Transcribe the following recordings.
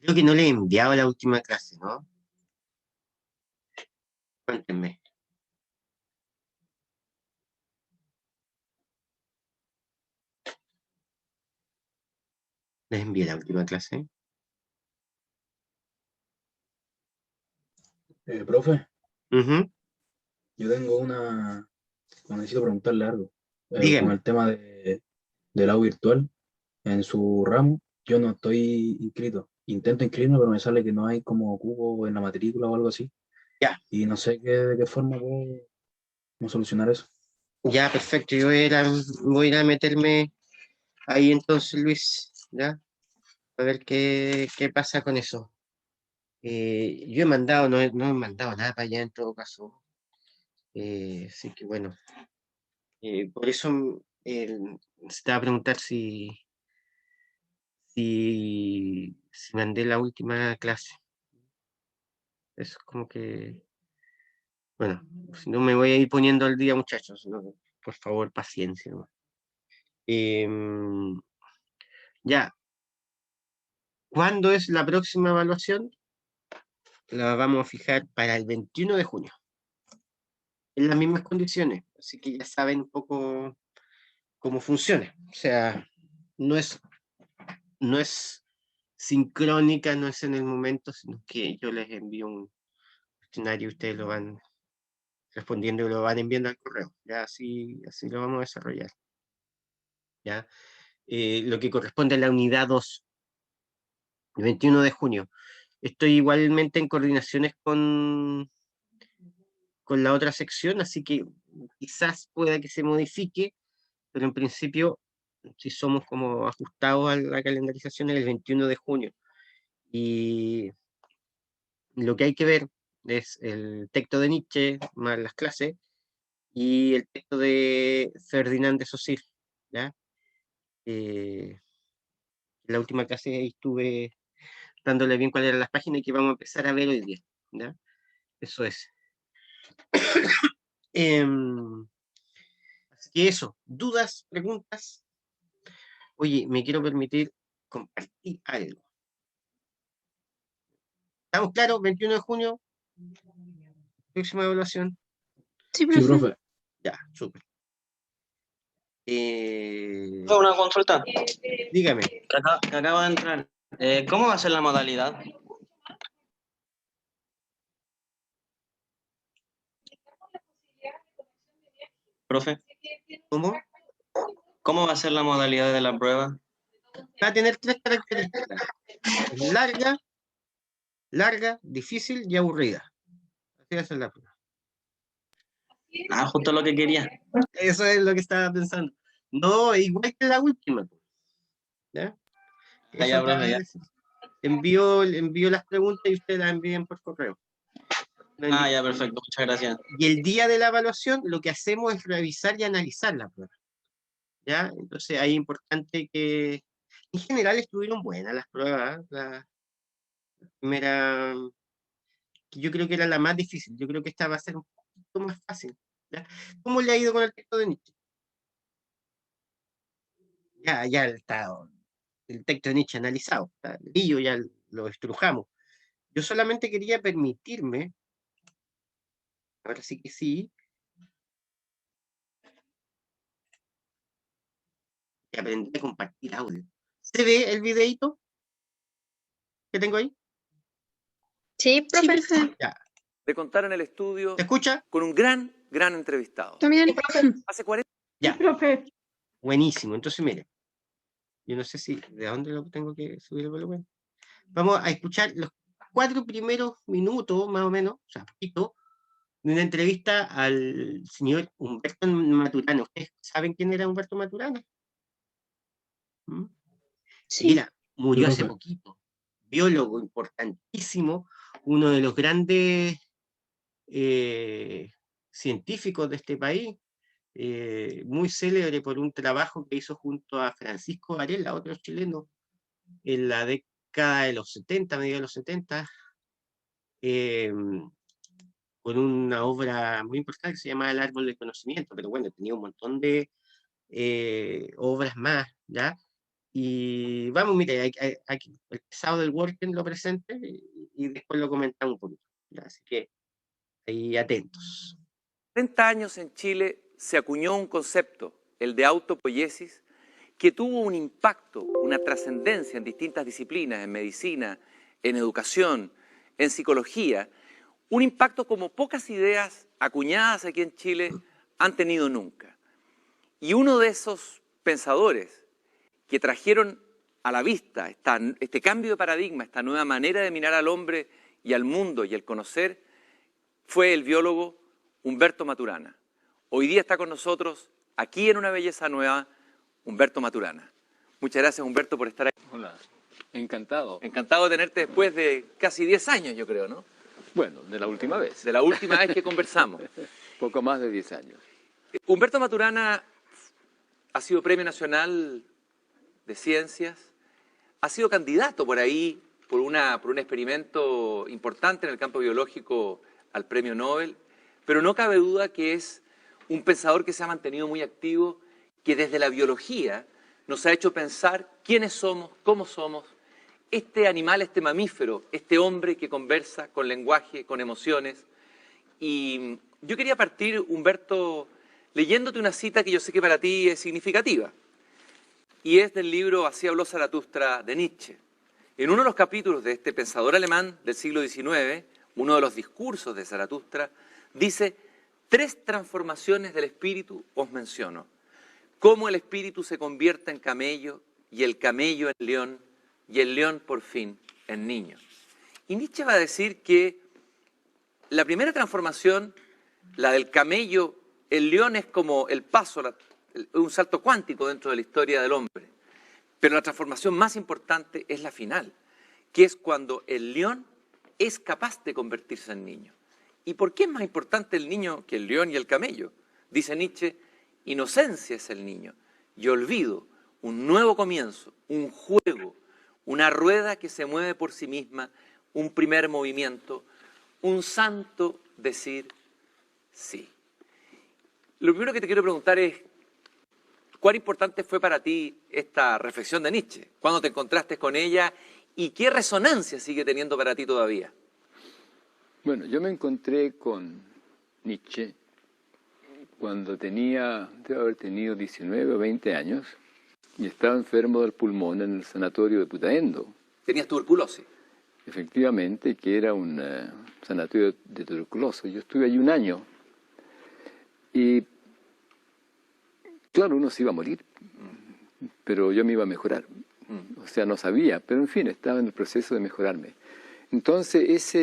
Creo que no le he enviado la última clase, ¿no? Cuéntenme. Les envié la última clase. Profe, Ujú. yo tengo necesito preguntarle algo. Con Dígame. el tema del lado virtual, en su ramo, yo no estoy inscrito. Intento inscribirme, pero me sale que no hay como cupo en la matrícula o algo así. Ya, Y no sé de qué forma puedo cómo solucionar eso. ya, perfecto. Voy a ir a meterme ahí entonces, Luis, ¿ya? A ver qué pasa con eso. Yo he mandado, no he mandado nada para allá en todo caso. Así que bueno, por eso necesitaba preguntar si mandé la última clase. Eso es como que, bueno, si no me voy a ir poniendo al día, muchachos. ¿No? Por favor, paciencia, ¿no? Em, ya, ¿cuándo es la próxima evaluación? La vamos a fijar para el 21 de junio, en las mismas condiciones, así que ya saben un poco cómo funciona. O sea, no es, no es sincrónica, no es en el momento, sino que yo les envío un cuestionario y ustedes lo van respondiendo y lo van enviando al correo. Ya así lo vamos a desarrollar. ¿Ya? Lo que corresponde a la unidad 2, el 21 de junio. Estoy igualmente en coordinaciones con la otra sección, así que quizás pueda que se modifique, pero en principio, si somos como ajustados a la calendarización, es el 21 de junio. Y lo que hay que ver es el texto de Nietzsche más las clases y el texto de Ferdinand de Saussure, ¿ya? La última clase ahí estuve dándole bien cuáles eran las páginas y que vamos a empezar a ver hoy día, ¿ya? Eso es. Así que eso, dudas, preguntas. Oye, me quiero permitir compartir algo. ¿Estamos claros? 21 de junio, próxima evaluación. Sí, Sí, profe. profe. Ya, súper. Una consulta Dígame. que acaba de entrar. ¿Cómo va a ser la modalidad? Profe, ¿Cómo? ¿cómo va a ser la modalidad de la prueba? Va a tener tres características. Larga, difícil y aburrida. Así va a ser la prueba. Ah, justo lo que quería. Eso es lo que estaba pensando. No, igual que la última. ¿Ya? Ya, Eso acaba profe, de ya. decir. Envío las preguntas y ustedes las envíen por correo. No hay Ah, ningún ya, problema. perfecto. Muchas gracias. Y el día de la evaluación lo que hacemos es revisar y analizar la prueba. ¿Ya? Entonces ahí es importante que en general estuvieron buenas las pruebas. ¿Eh? La primera, que yo creo que era la más difícil. Yo creo que esta va a ser un poquito más fácil. ¿Ya? ¿Cómo le ha ido con el texto de Nietzsche? Ya está el texto de Nietzsche analizado. Y yo ya lo estrujamos. Yo solamente quería permitirme, ahora sí que sí, que aprendí a compartir audio. ¿Se ve el videito que tengo ahí? Sí, profe. Ya. De contar en el estudio ¿Se escucha? con un gran entrevistado. También. Hace 40 Ya. Profe. Buenísimo. Entonces, mire, yo no sé si de dónde lo tengo que subir el volumen. Vamos a escuchar los 4 primeros minutos, más o menos, o sea, poquito, de una entrevista al señor Humberto Maturana. ¿Ustedes saben quién era Humberto Maturana? ¿Mm? Sí. Mira, murió hace profe. poquito. Biólogo importantísimo, uno de los grandes científicos de este país, muy célebre por un trabajo que hizo junto a Francisco Varela, otro chileno, en la década de los 70, medio de los 70, eh, con una obra muy importante que se llama El Árbol del Conocimiento, pero bueno, tenía un montón de obras más, ¿ya? Y vamos, mire, aquí el pesado del Working lo presente y después lo comentamos un poquito. ¿Ya? Así que ahí atentos. 30 años en Chile se acuñó un concepto, el de autopoiesis, que tuvo un impacto, una trascendencia en distintas disciplinas, en medicina, en educación, en psicología, un impacto como pocas ideas acuñadas aquí en Chile han tenido nunca. Y uno de esos pensadores que trajeron a la vista este cambio de paradigma, esta nueva manera de mirar al hombre y al mundo y el conocer, fue el biólogo Humberto Maturana. Hoy día está con nosotros, aquí en Una Belleza Nueva, Humberto Maturana. Muchas gracias, Humberto, por estar aquí. Hola, encantado. Encantado de tenerte después de casi 10 años, yo creo, ¿no? Bueno, de la última vez. De la última vez que conversamos. Poco más de 10 años. Humberto Maturana ha sido Premio Nacional de Ciencias, ha sido candidato por ahí, por un experimento importante en el campo biológico al Premio Nobel, pero no cabe duda que es un pensador que se ha mantenido muy activo, que desde la biología nos ha hecho pensar quiénes somos, cómo somos, este animal, este mamífero, este hombre que conversa con lenguaje, con emociones. Y yo quería partir, Humberto, leyéndote una cita que yo sé que para ti es significativa, y es del libro Así habló Zaratustra de Nietzsche. En uno de los capítulos de este pensador alemán del siglo XIX, uno de los discursos de Zaratustra, dice: 3 transformaciones del espíritu os menciono. Cómo el espíritu se convierte en camello, y el camello en león, y el león por fin en niño. Y Nietzsche va a decir que la primera transformación, la del camello, el león es como el paso, un salto cuántico dentro de la historia del hombre. Pero la transformación más importante es la final, que es cuando el león es capaz de convertirse en niño. ¿Y por qué es más importante el niño que el león y el camello? Dice Nietzsche: inocencia es el niño y olvido, un nuevo comienzo, un juego, una rueda que se mueve por sí misma, un primer movimiento, un santo decir sí. Lo primero que te quiero preguntar es, ¿cuán importante fue para ti esta reflexión de Nietzsche? ¿Cuándo te encontraste con ella y qué resonancia sigue teniendo para ti todavía? Bueno, yo me encontré con Nietzsche cuando debo haber tenido 19 o 20 años, y estaba enfermo del pulmón en el sanatorio de Putaendo. ¿Tenías tuberculosis? Efectivamente, que era un sanatorio de tuberculosis. Yo estuve allí un año y, claro, uno se iba a morir, pero yo me iba a mejorar. O sea, no sabía, pero en fin, estaba en el proceso de mejorarme. Entonces,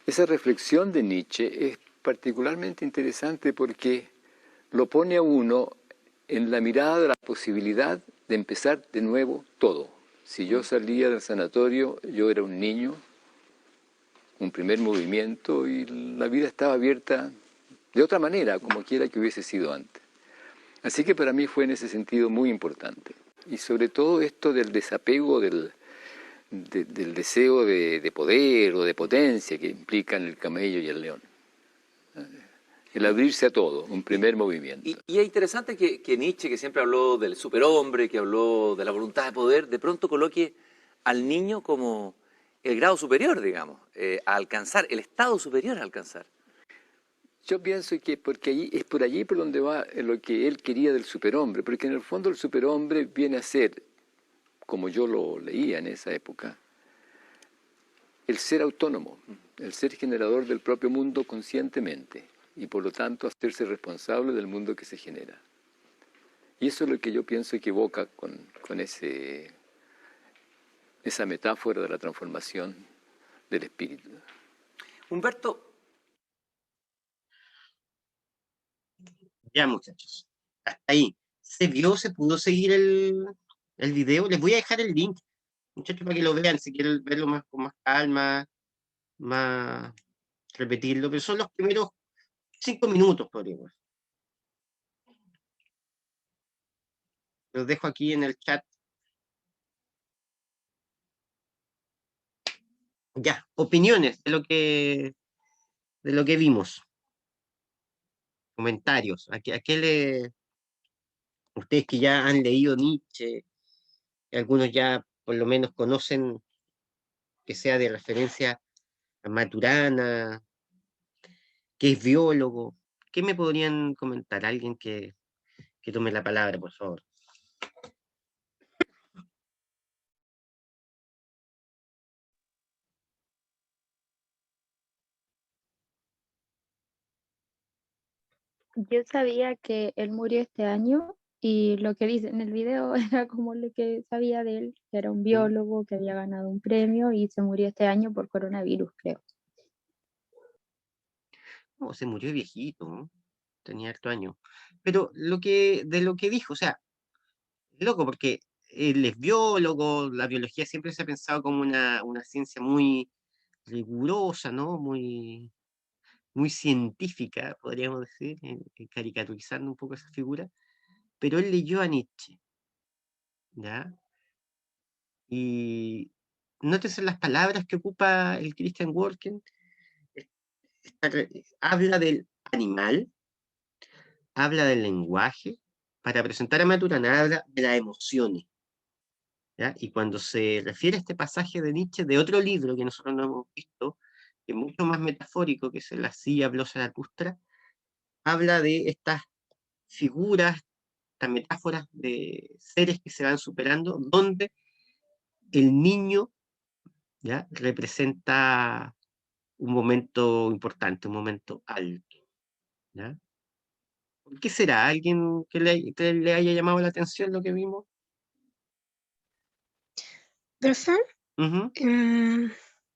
esa reflexión de Nietzsche es particularmente interesante porque lo pone a uno en la mirada de la posibilidad de empezar de nuevo todo. Si yo salía del sanatorio, yo era un niño, un primer movimiento, y la vida estaba abierta de otra manera, como quiera que hubiese sido antes. Así que para mí fue en ese sentido muy importante. Y sobre todo esto del desapego del deseo de poder o de potencia que implican el camello y el león. El abrirse a todo, un primer movimiento. Y es interesante que Nietzsche, que siempre habló del superhombre, que habló de la voluntad de poder, de pronto coloque al niño como el grado superior, digamos, a alcanzar, el estado superior a alcanzar. Yo pienso que es por allí por donde va lo que él quería del superhombre, porque en el fondo el superhombre viene a ser, como yo lo leía en esa época, el ser autónomo, el ser generador del propio mundo conscientemente, y por lo tanto hacerse responsable del mundo que se genera. Y eso es lo que yo pienso que evoca con esa metáfora de la transformación del espíritu. Humberto. Ya, muchachos, hasta ahí. ¿Se pudo seguir el video? Les voy a dejar el link, muchachos, para que lo vean, si quieren verlo con más calma, más repetirlo, pero son los primeros 5 minutos, podríamos. Los dejo aquí en el chat. Ya, opiniones de lo que vimos. Comentarios. Ustedes que ya han leído Nietzsche, algunos ya por lo menos conocen que sea de referencia a Maturana, que es biólogo. ¿Qué me podrían comentar? Alguien que tome la palabra, por favor. Yo sabía que él murió este año y lo que dice en el video era como lo que sabía de él, que era un biólogo que había ganado un premio y se murió este año por coronavirus, creo. No, se murió viejito, ¿no? Tenía harto año. Pero de lo que dijo, o sea, loco, porque él es biólogo, la biología siempre se ha pensado como una ciencia muy rigurosa, ¿no? Muy científica, podríamos decir, caricaturizando un poco esa figura. Pero él leyó a Nietzsche, ¿ya? Y nótese las palabras que ocupa el Christian Walken. Habla del animal, habla del lenguaje, para presentar a Maturana habla de las emociones, ¿ya? Y cuando se refiere a este pasaje de Nietzsche, de otro libro que nosotros no hemos visto, que es mucho más metafórico, que es el Así habló Zaratustra, habla de estas figuras, estas metáforas de seres que se van superando, donde el niño, ¿ya?, representa un momento importante, un momento alto, ¿ya? ¿Por qué será? ¿Alguien que le haya llamado la atención lo que vimos? Profe, Ujú.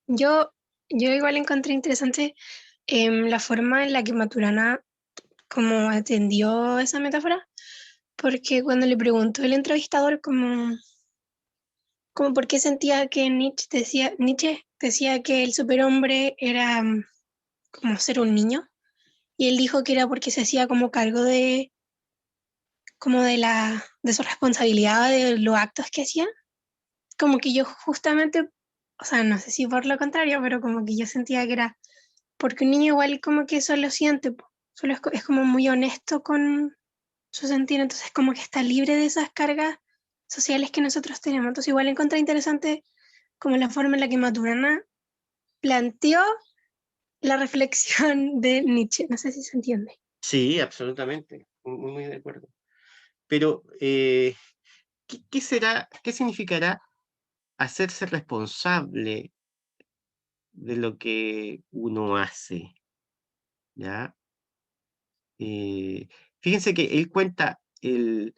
yo igual encontré interesante la forma en la que Maturana como atendió esa metáfora, porque cuando le preguntó el entrevistador como por qué sentía que Nietzsche decía que el superhombre era como ser un niño, y él dijo que era porque se hacía como cargo de como de su responsabilidad, de los actos que hacía, como que yo justamente, o sea, no sé si por lo contrario, pero como que yo sentía que era porque un niño igual como que eso lo siente, po. Solo es como muy honesto con su sentir, entonces como que está libre de esas cargas sociales que nosotros tenemos. Entonces igual encontré interesante como la forma en la que Maturana planteó la reflexión de Nietzsche. No sé si se entiende. Sí, absolutamente, muy de acuerdo. Pero, ¿qué será, qué significará hacerse responsable de lo que uno hace? ¿Ya? Eh, Fíjense que él cuenta, él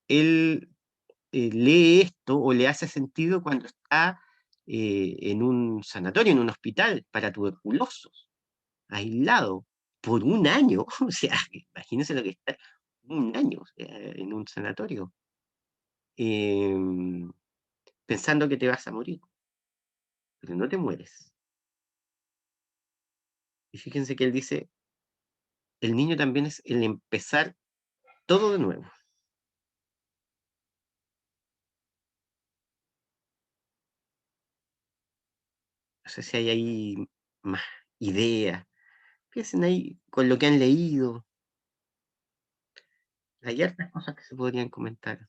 lee esto o le hace sentido cuando está en un sanatorio, en un hospital para tuberculosos, aislado por un año. O sea, imagínense lo que está un año, o sea, en un sanatorio, em, pensando que te vas a morir, pero no te mueres. Y fíjense que él dice, el niño también es el empezar todo de nuevo. No sé si hay ahí más ideas. Piensen ahí con lo que han leído. Hay hartas cosas que se podrían comentar.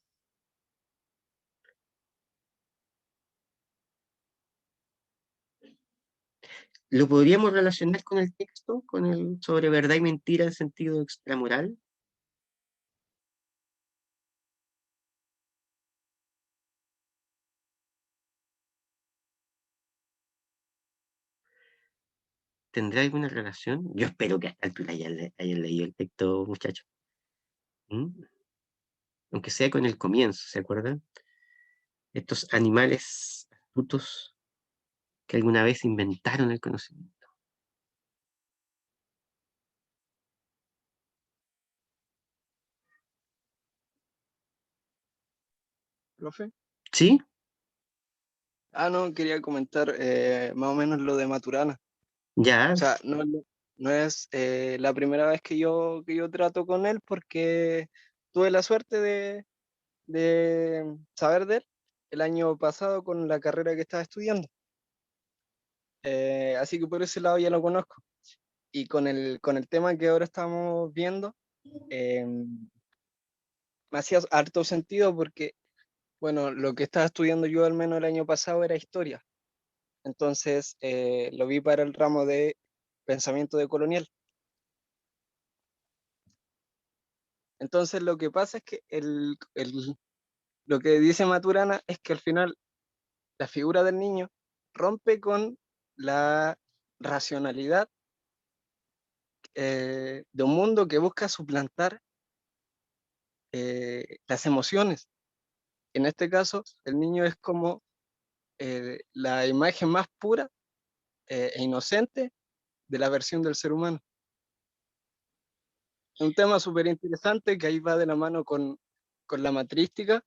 ¿Lo podríamos relacionar con el texto, con el sobre verdad y mentira en sentido extramoral? ¿Tendrá alguna relación? Yo espero que a esta altura hayan leído el texto, muchachos. ¿Mm? Aunque sea con el comienzo, ¿se acuerdan? Estos animales astutos que alguna vez inventaron el conocimiento. Profe. ¿Sí? No, quería comentar más o menos lo de Maturana. Ya. O sea, no es la primera vez que yo trato con él porque tuve la suerte de saber de él el año pasado con la carrera que estaba estudiando. Así que por ese lado ya lo conozco. Y con el tema que ahora estamos viendo, me hacía harto sentido porque Bueno, lo que estaba estudiando yo al menos el año pasado era historia. Entonces lo vi para el ramo de pensamiento decolonial. Entonces lo que pasa es que lo que dice Maturana es que al final la figura del niño rompe con la racionalidad de un mundo que busca suplantar las emociones. En este caso, el niño es como la imagen más pura e inocente de la versión del ser humano. Es un tema súper interesante que ahí va de la mano con la matrística,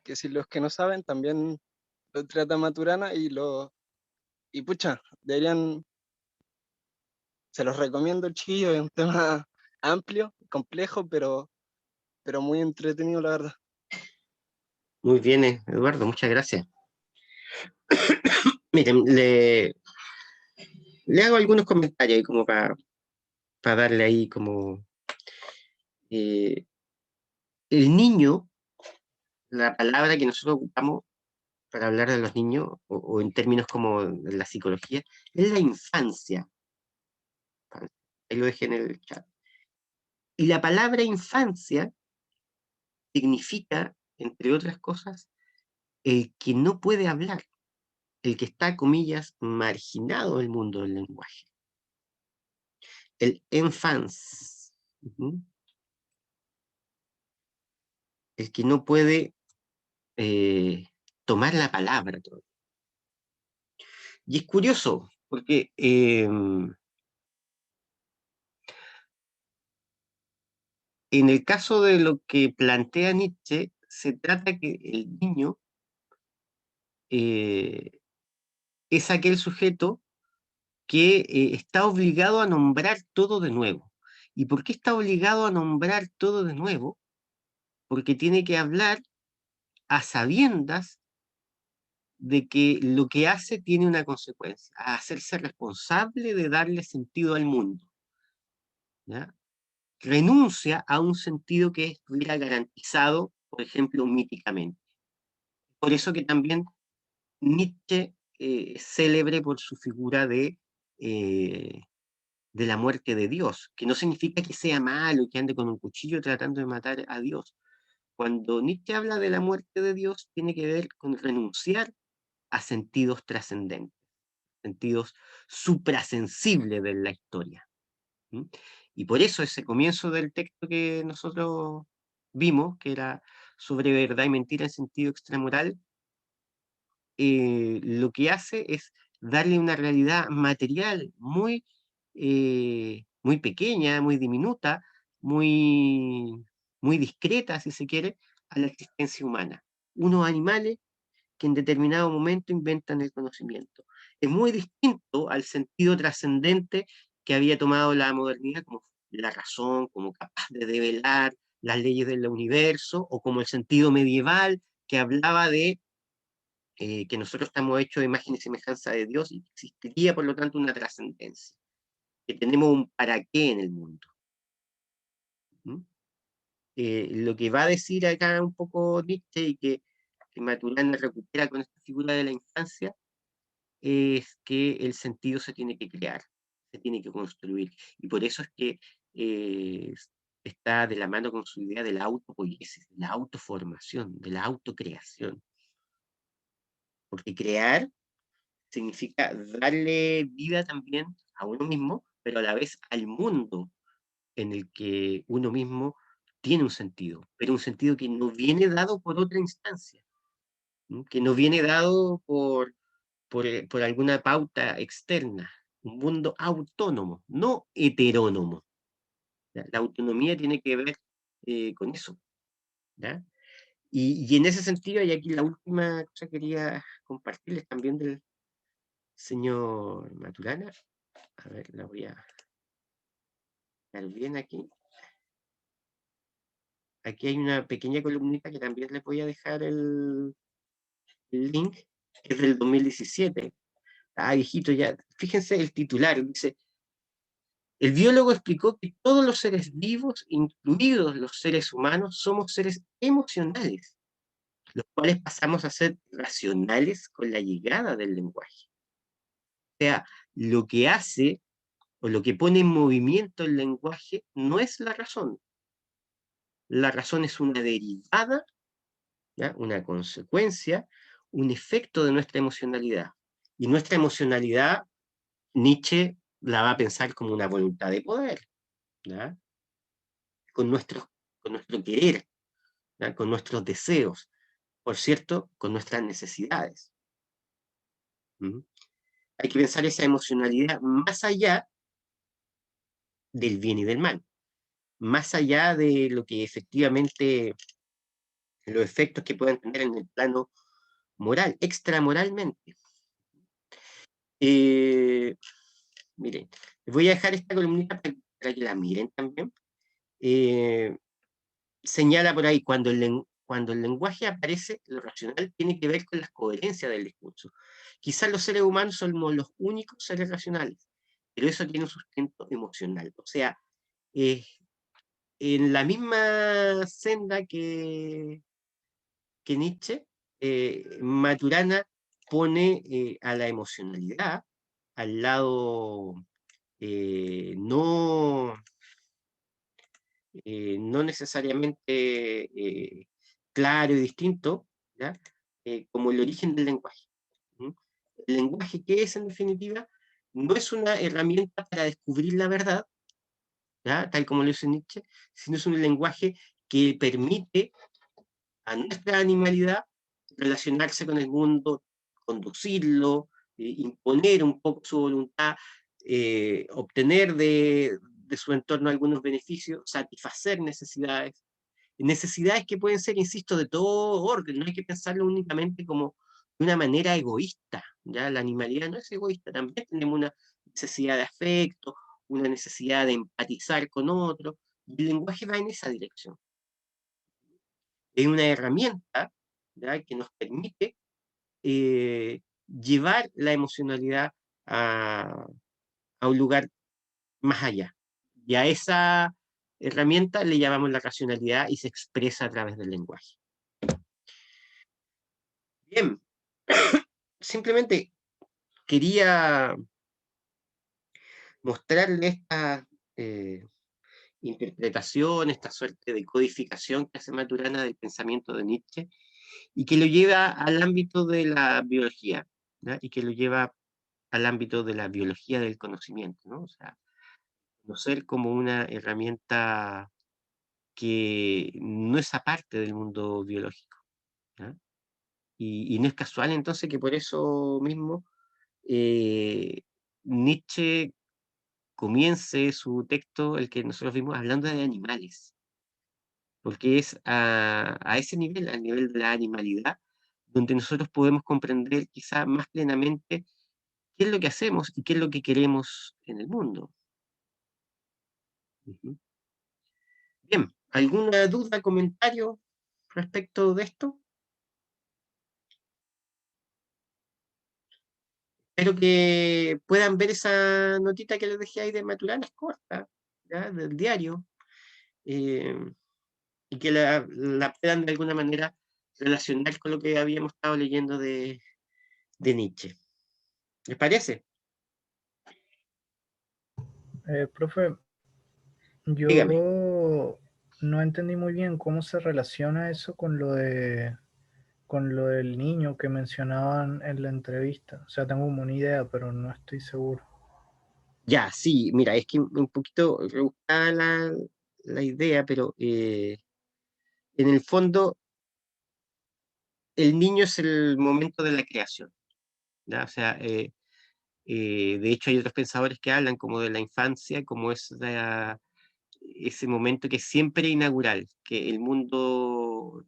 que si los que no saben también lo trata Maturana y pucha, se los recomiendo, chiquillos, es un tema amplio, complejo, pero muy entretenido, la verdad. Muy bien, Eduardo, muchas gracias. Miren, le hago algunos comentarios ahí como para darle ahí como... el niño, la palabra que nosotros ocupamos para hablar de los niños, o en términos como de la psicología, es la infancia. Ahí lo dejé en el chat. Y la palabra infancia significa, entre otras cosas, el que no puede hablar, el que está, comillas, marginado del mundo del lenguaje. El enfance. El que no puede tomar la palabra. Y es curioso, porque en el caso de lo que plantea Nietzsche, se trata que el niño es aquel sujeto que está obligado a nombrar todo de nuevo. ¿Y por qué está obligado a nombrar todo de nuevo? Porque tiene que hablar a sabiendas de que lo que hace tiene una consecuencia, a hacerse responsable de darle sentido al mundo. ¿Ya? Renuncia a un sentido que estuviera garantizado, por ejemplo, míticamente. Por eso que también Nietzsche es célebre por su figura de la muerte de Dios, que no significa que sea malo, que ande con un cuchillo tratando de matar a Dios. Cuando Nietzsche habla de la muerte de Dios, tiene que ver con renunciar a sentidos trascendentes, sentidos suprasensibles de la historia. ¿Mm? Y por eso ese comienzo del texto que nosotros vimos, que era sobre verdad y mentira en sentido extramoral, lo que hace es darle una realidad material muy pequeña, muy diminuta, muy discreta, si se quiere, a la existencia humana. Unos animales que en determinado momento inventan el conocimiento. Es muy distinto al sentido trascendente que había tomado la modernidad como la razón, como capaz de develar las leyes del universo, o como el sentido medieval que hablaba de que nosotros estamos hechos de imagen y semejanza de Dios y existiría por lo tanto una trascendencia, que tenemos un para qué en el mundo. ¿Mm? Lo que va a decir acá un poco Nietzsche y que Maturana recupera con esta figura de la infancia es que el sentido se tiene que crear, se tiene que construir, y por eso es que está de la mano con su idea de la autopoiesis, de la autoformación, de la autocreación. Porque crear significa darle vida también a uno mismo, pero a la vez al mundo en el que uno mismo tiene un sentido, pero un sentido que no viene dado por otra instancia, que no viene dado por alguna pauta externa, un mundo autónomo, no heterónomo. La autonomía tiene que ver con eso. ¿Ya? Y en ese sentido, y aquí la última cosa que quería compartirles también del señor Maturana, a ver, la voy a dar bien aquí. Aquí hay una pequeña columnita que también les voy a dejar el link, que es del 2017. Ah, viejito ya. Fíjense el titular, dice: el biólogo explicó que todos los seres vivos, incluidos los seres humanos, somos seres emocionales. los cuales pasamos a ser racionales con la llegada del lenguaje. O sea, lo que hace o lo que pone en movimiento el lenguaje no es la razón. La razón es una derivada, ¿ya? Una consecuencia, un efecto de nuestra emocionalidad. Y nuestra emocionalidad, Nietzsche la va a pensar como una voluntad de poder, ¿ya? Con nuestro querer, ¿ya? Con nuestros deseos, por cierto, con nuestras necesidades. ¿Mm? Hay que pensar esa emocionalidad más allá del bien y del mal, más allá de lo que efectivamente, los efectos que puedan tener en el plano moral, extramoralmente. Miren, les voy a dejar esta columnita para que la miren también. Señala por ahí, cuando el lenguaje aparece, lo racional tiene que ver con la coherencia del discurso. Quizás los seres humanos somos los únicos seres racionales, pero eso tiene un sustento emocional. O sea, en la misma senda que Nietzsche, Maturana pone a la emocionalidad al lado no no necesariamente claro y distinto, ¿ya? Como el origen del lenguaje. ¿Mm? El lenguaje, ¿qué es en definitiva? No es una herramienta para descubrir la verdad, ¿ya? Tal como lo dice Nietzsche, sino es un lenguaje que permite a nuestra animalidad relacionarse con el mundo, conducirlo, imponer un poco su voluntad, obtener de su entorno algunos beneficios, satisfacer necesidades que pueden ser, insisto, de todo orden, no hay que pensarlo únicamente como de una manera egoísta, ¿ya? La animalidad no es egoísta, también tenemos una necesidad de afecto, una necesidad de empatizar con otro, y el lenguaje va en esa dirección. Es una herramienta, ¿ya? Que nos permite llevar la emocionalidad a un lugar más allá. Y a esa herramienta le llamamos la racionalidad y se expresa a través del lenguaje. Bien, simplemente quería mostrarle esta interpretación, esta suerte de codificación que hace Maturana del pensamiento de Nietzsche y que lo lleva al ámbito de la biología, ¿ya? Y que lo lleva al ámbito de la biología del conocimiento, ¿no? O sea, conocer como una herramienta que no es aparte del mundo biológico, ¿ya? Y no es casual entonces que por eso mismo Nietzsche comience su texto, el que nosotros vimos, hablando de animales, porque es a ese nivel, al nivel de la animalidad, donde nosotros podemos comprender quizá más plenamente qué es lo que hacemos y qué es lo que queremos en el mundo. Ujú. Bien, ¿alguna duda, comentario respecto de esto? Espero que puedan ver esa notita que les dejé ahí de Maturana, es corta, ¿ya? Del diario, eh, y que la puedan de alguna manera relacionar con lo que habíamos estado leyendo de Nietzsche. ¿Les parece? Profe, Dígame. yo no entendí muy bien cómo se relaciona eso con lo del niño que mencionaban en la entrevista. O sea, tengo como una idea, pero no estoy seguro. Ya, sí, mira, es que un poquito rebuscada la idea, pero en el fondo el niño es el momento de la creación, ¿ya? O sea, de hecho hay otros pensadores que hablan como de la infancia, como ese momento que es siempre inaugural, que el mundo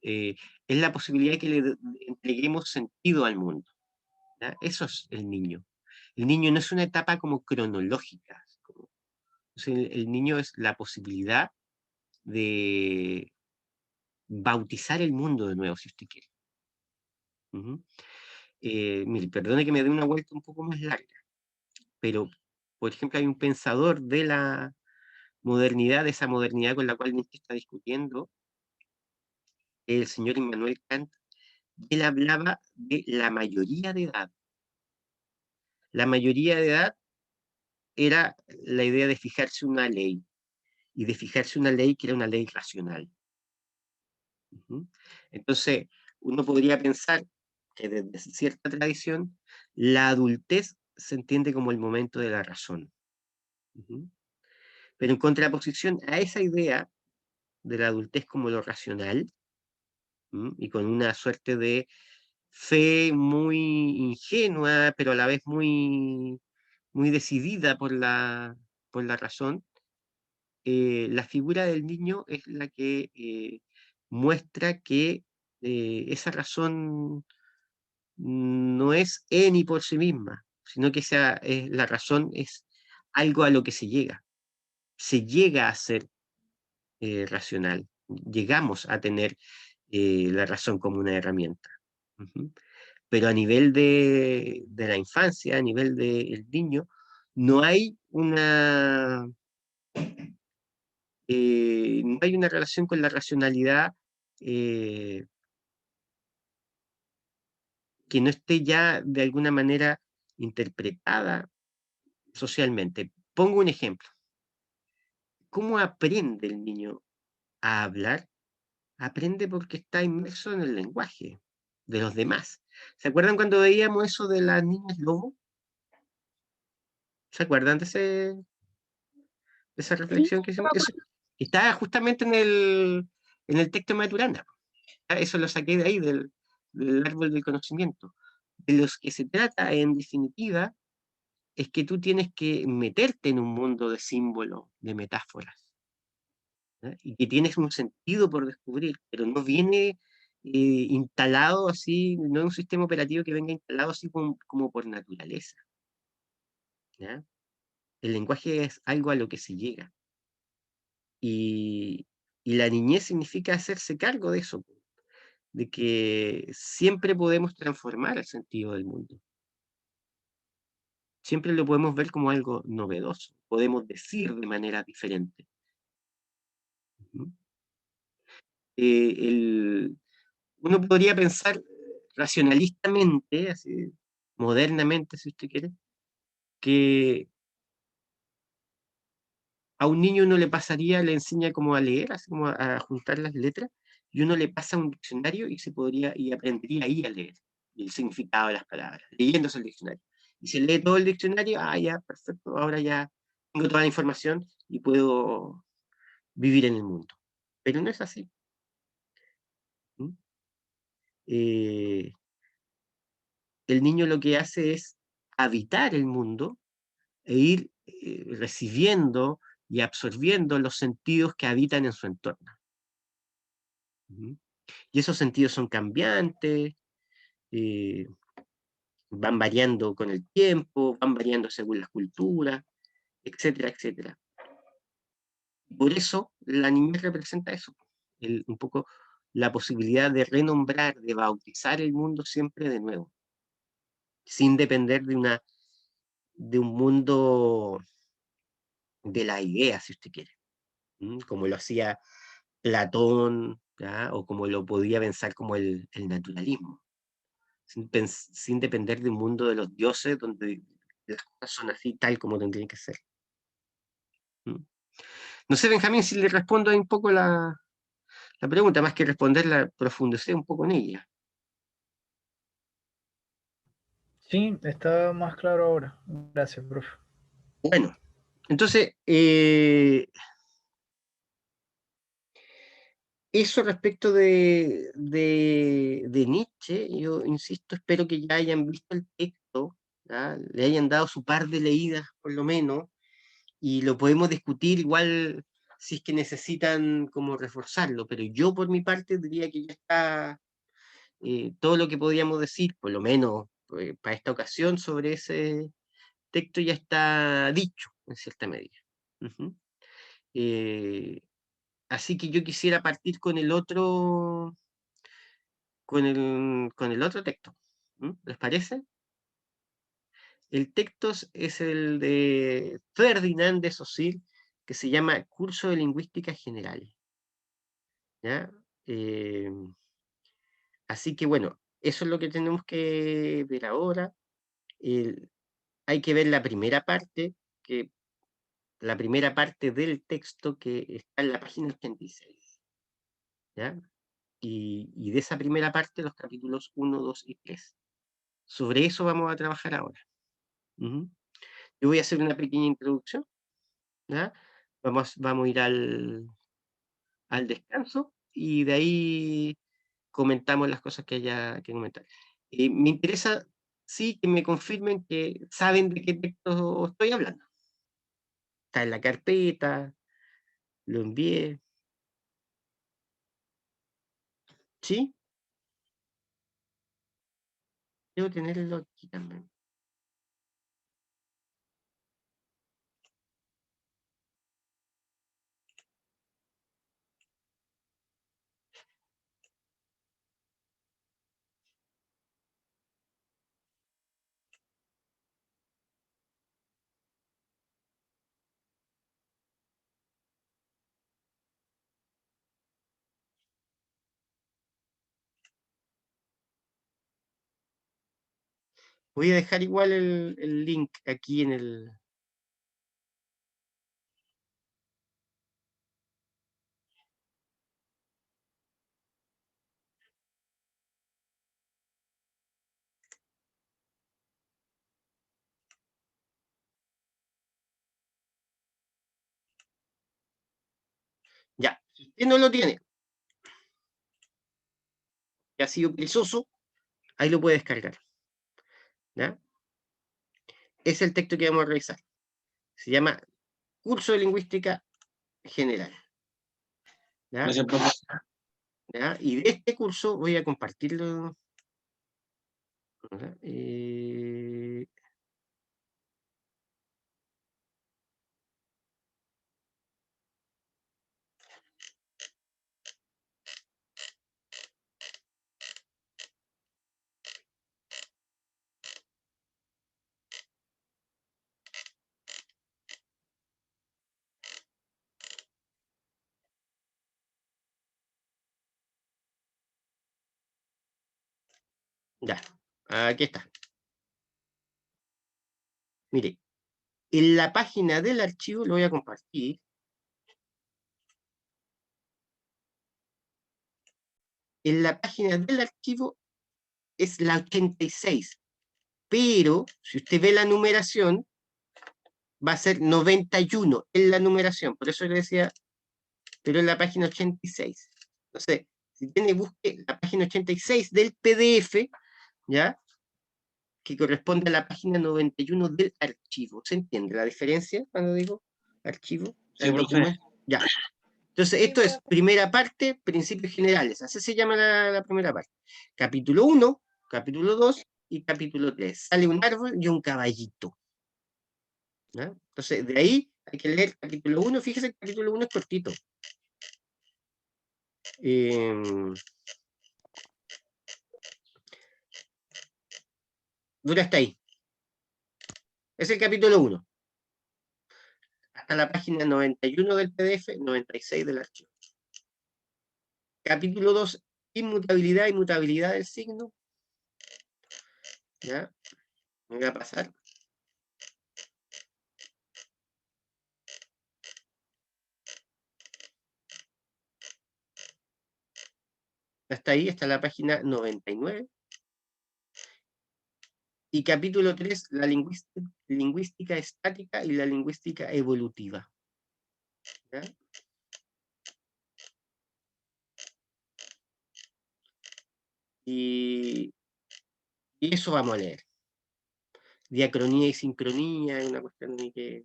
eh, es la posibilidad de que le entreguemos sentido al mundo, ¿ya? Eso es el niño. El niño no es una etapa como cronológica. O sea, el niño es la posibilidad de bautizar el mundo de nuevo, si usted quiere. Ujú. Mire, perdone que me dé una vuelta un poco más larga, pero, por ejemplo, hay un pensador de la modernidad, de esa modernidad con la cual Nietzsche está discutiendo, el señor Immanuel Kant, él hablaba de la mayoría de edad. La mayoría de edad era la idea de fijarse una ley, y de fijarse una ley que era una ley racional. Entonces, uno podría pensar que desde cierta tradición, la adultez se entiende como el momento de la razón. Pero en contraposición a esa idea de la adultez como lo racional, y con una suerte de fe muy ingenua, pero a la vez muy, muy decidida por la razón, la figura del niño es la que muestra que esa razón no es en y por sí misma, sino que la razón es algo a lo que se llega a ser racional, llegamos a tener la razón como una herramienta. Pero a nivel de la infancia, a nivel del niño, no hay no hay una relación con la racionalidad eh, que no esté ya de alguna manera interpretada socialmente. Pongo un ejemplo. ¿Cómo aprende el niño a hablar? Aprende porque está inmerso en el lenguaje de los demás. ¿Se acuerdan cuando veíamos eso de las niñas lobo? ¿Se acuerdan de esa reflexión que hicimos? Eso está justamente en el texto de Maturana. Eso lo saqué de ahí, del árbol del conocimiento. De los que se trata, en definitiva, es que tú tienes que meterte en un mundo de símbolos, de metáforas, ¿ya? Y que tienes un sentido por descubrir, pero no viene instalado así, no es un sistema operativo que venga instalado así como por naturaleza, ¿ya? El lenguaje es algo a lo que se llega. Y la niñez significa hacerse cargo de eso, de que siempre podemos transformar el sentido del mundo. Siempre lo podemos ver como algo novedoso, podemos decir de manera diferente. Uno podría pensar racionalistamente, así, modernamente, si usted quiere, que a un niño uno le pasaría, le enseña como a leer, así como a juntar las letras, y uno le pasa un diccionario y aprendería ahí a leer el significado de las palabras, leyéndose el diccionario. Y se lee todo el diccionario, ya, perfecto, ahora ya tengo toda la información y puedo vivir en el mundo. Pero no es así. El niño lo que hace es habitar el mundo e ir recibiendo y absorbiendo los sentidos que habitan en su entorno. Y esos sentidos son cambiantes, eh, van variando con el tiempo, van variando según las culturas, etcétera, etcétera. Por eso la niñez representa eso, un poco la posibilidad de renombrar, de bautizar el mundo siempre de nuevo, sin depender de un mundo de la idea, si usted quiere, como lo hacía Platón, ¿ya? O como lo podía pensar como el naturalismo, sin depender de un mundo de los dioses donde las cosas son así tal como tendrían que ser. No sé, Benjamín, si le respondo ahí un poco la pregunta, más que responderla, profundicé un poco en ella. Sí, está más claro ahora. Gracias, profe. Bueno, entonces, eso respecto de Nietzsche, yo insisto, espero que ya hayan visto el texto, ¿ya? Le hayan dado su par de leídas, por lo menos, y lo podemos discutir igual si es que necesitan como reforzarlo, pero yo por mi parte diría que ya está todo lo que podíamos decir, por lo menos para esta ocasión, sobre ese texto ya está dicho, en cierta medida. Así que yo quisiera partir con el otro, con el otro texto. ¿Les parece? El texto es el de Ferdinand de Saussure, que se llama Curso de Lingüística General. ¿Ya? Así que bueno, eso es lo que tenemos que ver ahora. Hay que ver la primera parte, del texto que está en la página 86. ¿Ya? Y de esa primera parte, los capítulos 1, 2 y 3. Sobre eso vamos a trabajar ahora. Yo voy a hacer una pequeña introducción. ¿Ya? Vamos a ir al descanso y de ahí comentamos las cosas que haya que comentar. Me interesa, sí, que me confirmen que saben de qué texto estoy hablando. Está en la carpeta, lo envié. ¿Sí? Debo tenerlo aquí también. Voy a dejar igual el link aquí en el... Ya, si usted no lo tiene, que ha sido perezoso, ahí lo puede descargar. ¿Ya? Es el texto que vamos a revisar. Se llama Curso de Lingüística General. ¿Ya? Gracias, profesor. ¿Ya? Y de este curso voy a compartirlo. Ya, aquí está. Mire, en la página del archivo lo voy a compartir. En la página del archivo es la 86, pero si usted ve la numeración, va a ser 91 en la numeración, por eso le decía, pero en la página 86. Entonces, si tiene, busque la página 86 del PDF, ¿ya? Que corresponde a la página 91 del archivo. ¿Se entiende la diferencia cuando digo archivo? Sí, profe. Ya. Entonces, esto es primera parte, principios generales. Así se llama la primera parte. Capítulo 1, capítulo 2 y capítulo 3. Sale un árbol y un caballito. ¿Ya? Entonces, de ahí hay que leer capítulo 1. Fíjese, el capítulo 1 es cortito. Dura hasta ahí. Es el capítulo 1. Hasta la página 91 del PDF, 96 del archivo. Capítulo 2, inmutabilidad y mutabilidad del signo. ¿Ya? Me voy a pasar. Hasta ahí, está la página 99. Y capítulo 3, la lingüística estática y la lingüística evolutiva. ¿Ya? Y eso vamos a leer. Diacronía y sincronía, es una cuestión de que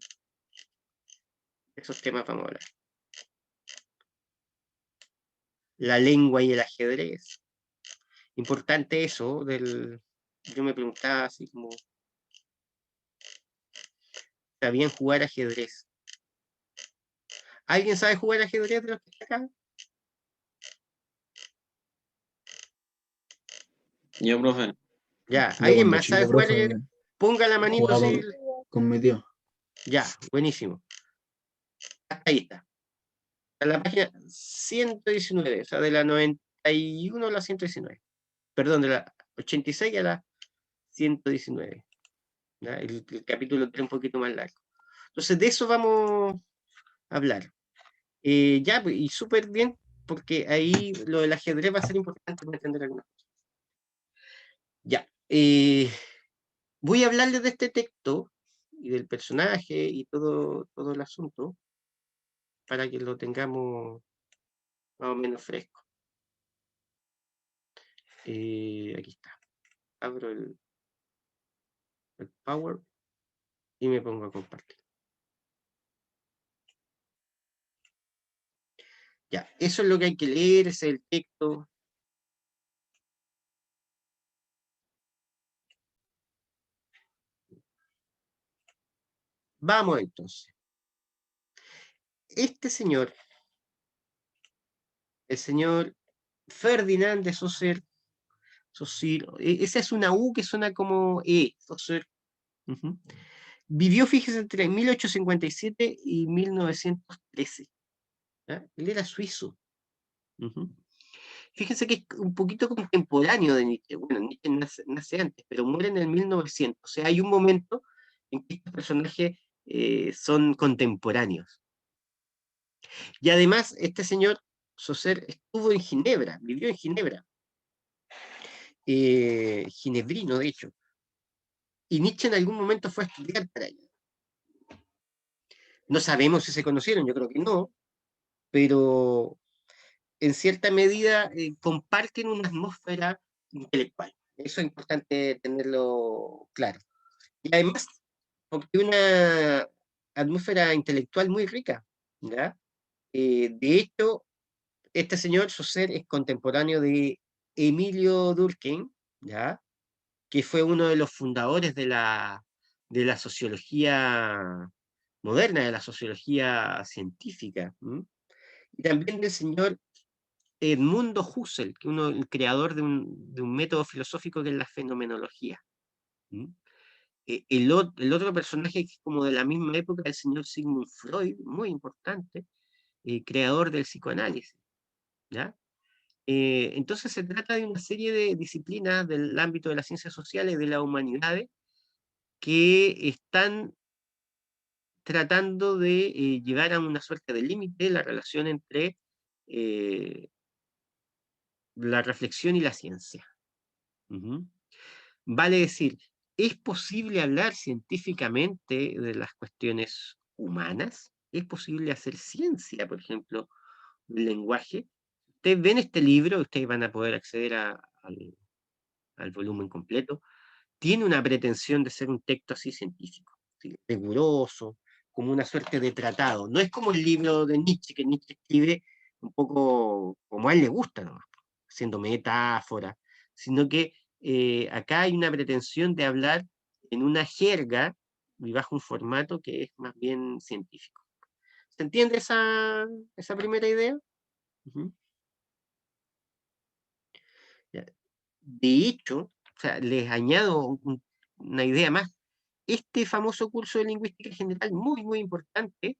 esos temas vamos a hablar. La lengua y el ajedrez. Importante eso yo me preguntaba así como, ¿sabían jugar ajedrez? ¿Alguien sabe jugar ajedrez de los que están acá? Yo, profe. Ya, Yo ¿alguien cuando más sabe chico, jugar profe, ajedrez? Ponga la manito jugaba así. con mi tío. Ya, buenísimo. Ahí está. a la página 119, o sea, de la 91 a la 119. Perdón, de la 86 a la 119. ¿Ya? El capítulo es un poquito más largo. Entonces, de eso vamos a hablar. Ya, y súper bien, porque ahí lo del ajedrez va a ser importante para entender algunas cosas. Ya. Voy a hablarles de este texto y del personaje y todo el asunto para que lo tengamos más o menos fresco. Aquí está. Abro el Power y me pongo a compartir. Ya, eso es lo que hay que leer, ese es el texto. Vamos entonces. Este señor, el señor Ferdinand de Saussure, esa es una U que suena como E, Saussure. Vivió, fíjese, entre 1857 y 1913. ¿Ya? Él era suizo. Fíjense que es un poquito contemporáneo de Nietzsche. Bueno, Nietzsche nace antes, pero muere en el 1900. O sea, hay un momento en que estos personajes son contemporáneos. Y además, este señor Saussure estuvo en Ginebra, vivió en Ginebra. Ginebrino, de hecho. Y Nietzsche en algún momento fue a estudiar para allá. No sabemos si se conocieron, yo creo que no, pero en cierta medida comparten una atmósfera intelectual. Eso es importante tenerlo claro. Y además, porque una atmósfera intelectual muy rica, ¿ya? De hecho, este señor Saussure es contemporáneo de Emilio Durkheim, ¿ya? Que fue uno de los fundadores de la sociología moderna, de la sociología científica. Y también del señor Edmundo Husserl, que es el creador de un método filosófico que es la fenomenología. El otro personaje que es como de la misma época es el señor Sigmund Freud, muy importante, creador del psicoanálisis. ¿Ya? Entonces se trata de una serie de disciplinas del ámbito de las ciencias sociales, de las humanidades, que están tratando de llevar a una suerte de límite la relación entre la reflexión y la ciencia. Vale decir, ¿es posible hablar científicamente de las cuestiones humanas? ¿Es posible hacer ciencia, por ejemplo, del lenguaje? Ustedes ven este libro, ustedes van a poder acceder al volumen completo. Tiene una pretensión de ser un texto así científico, ¿sí? Riguroso, como una suerte de tratado. No es como el libro de Nietzsche, que Nietzsche escribe un poco como a él le gusta, ¿no? Haciendo metáforas, sino que acá hay una pretensión de hablar en una jerga y bajo un formato que es más bien científico. ¿Se entiende esa primera idea? Ya. De hecho, o sea, les añado una idea más. Este famoso curso de lingüística general, muy, muy importante,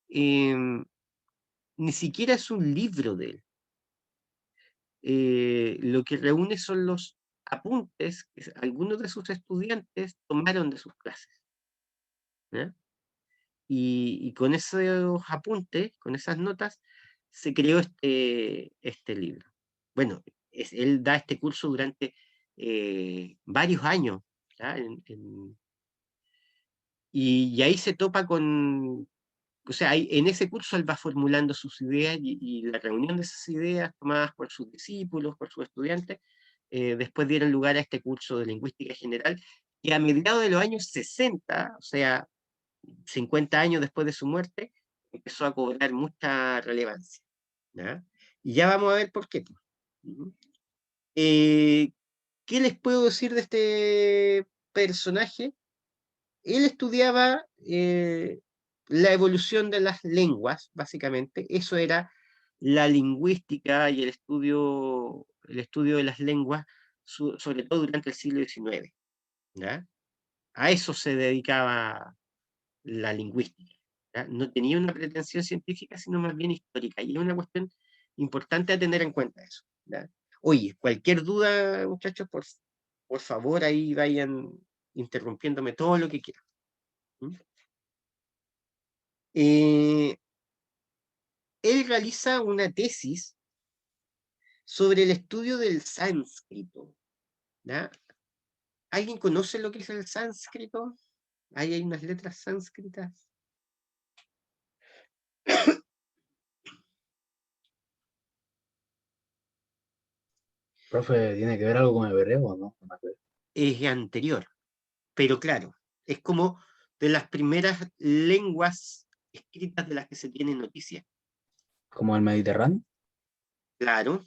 ni siquiera es un libro de él. Lo que reúne son los apuntes que algunos de sus estudiantes tomaron de sus clases. ¿Ya? Y con esos apuntes, con esas notas, se creó este libro. Bueno, él da este curso durante varios años, ¿ya? Y ahí se topa con, o sea, en ese curso él va formulando sus ideas y la reunión de esas ideas tomadas por sus discípulos, por sus estudiantes, después dieron lugar a este curso de lingüística general, que a mediados de los años 60, o sea, 50 años después de su muerte, empezó a cobrar mucha relevancia. ¿Ya? Y ya vamos a ver por qué. ¿Qué les puedo decir de este personaje? Él estudiaba la evolución de las lenguas, básicamente. Eso era la lingüística y el estudio de las lenguas, sobre todo durante el siglo XIX. ¿Ya? A eso se dedicaba la lingüística. ¿ya? No tenía una pretensión científica, sino más bien histórica, y es una cuestión importante a tener en cuenta eso, ¿ya? Oye, cualquier duda, muchachos, por favor, ahí vayan interrumpiéndome todo lo que quieran. Él realiza una tesis sobre el estudio del sánscrito, ¿ya? ¿Alguien conoce lo que es el sánscrito? Ahí hay unas letras sánscritas. Profe, ¿tiene que ver algo con hebreo o no? No me acuerdo. Es anterior, pero claro, es como de las primeras lenguas escritas de las que se tiene noticia. ¿Como el Mediterráneo? Claro.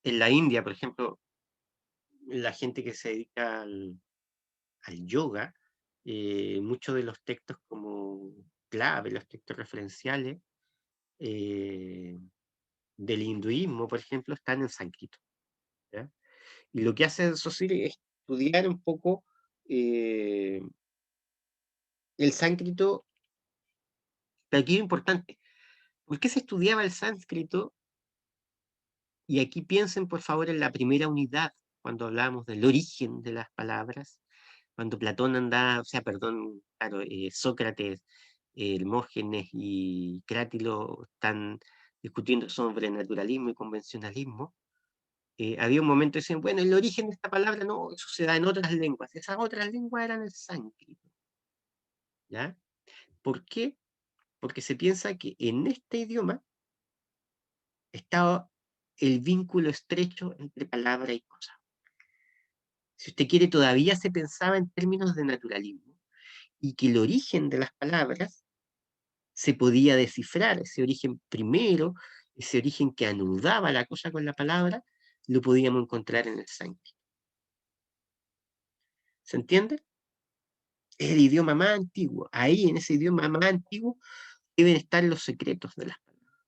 En la India, por ejemplo, la gente que se dedica al yoga, muchos de los textos como clave, los textos referenciales del hinduismo, por ejemplo, están en sánscrito, ¿ya? Y lo que hace Saussure es estudiar un poco el sánscrito, pero aquí es importante, ¿por qué se estudiaba el sánscrito? Y aquí piensen, por favor, en la primera unidad, cuando hablamos del origen de las palabras, cuando Platón andaba, o sea, perdón, claro, Sócrates, Hermógenes y Crátilo están discutiendo sobre naturalismo y convencionalismo. Había un momento que decían, bueno, el origen de esta palabra no, eso se da en otras lenguas. Esas otras lenguas eran el sánscrito, ¿ya? ¿Por qué? Porque se piensa que en este idioma estaba el vínculo estrecho entre palabra y cosa. Si usted quiere, todavía se pensaba en términos de naturalismo, y que el origen de las palabras se podía descifrar, ese origen primero, ese origen que anudaba la cosa con la palabra, lo podíamos encontrar en el sánscrito. ¿Se entiende? Es el idioma más antiguo. Ahí, en ese idioma más antiguo, deben estar los secretos de las palabras.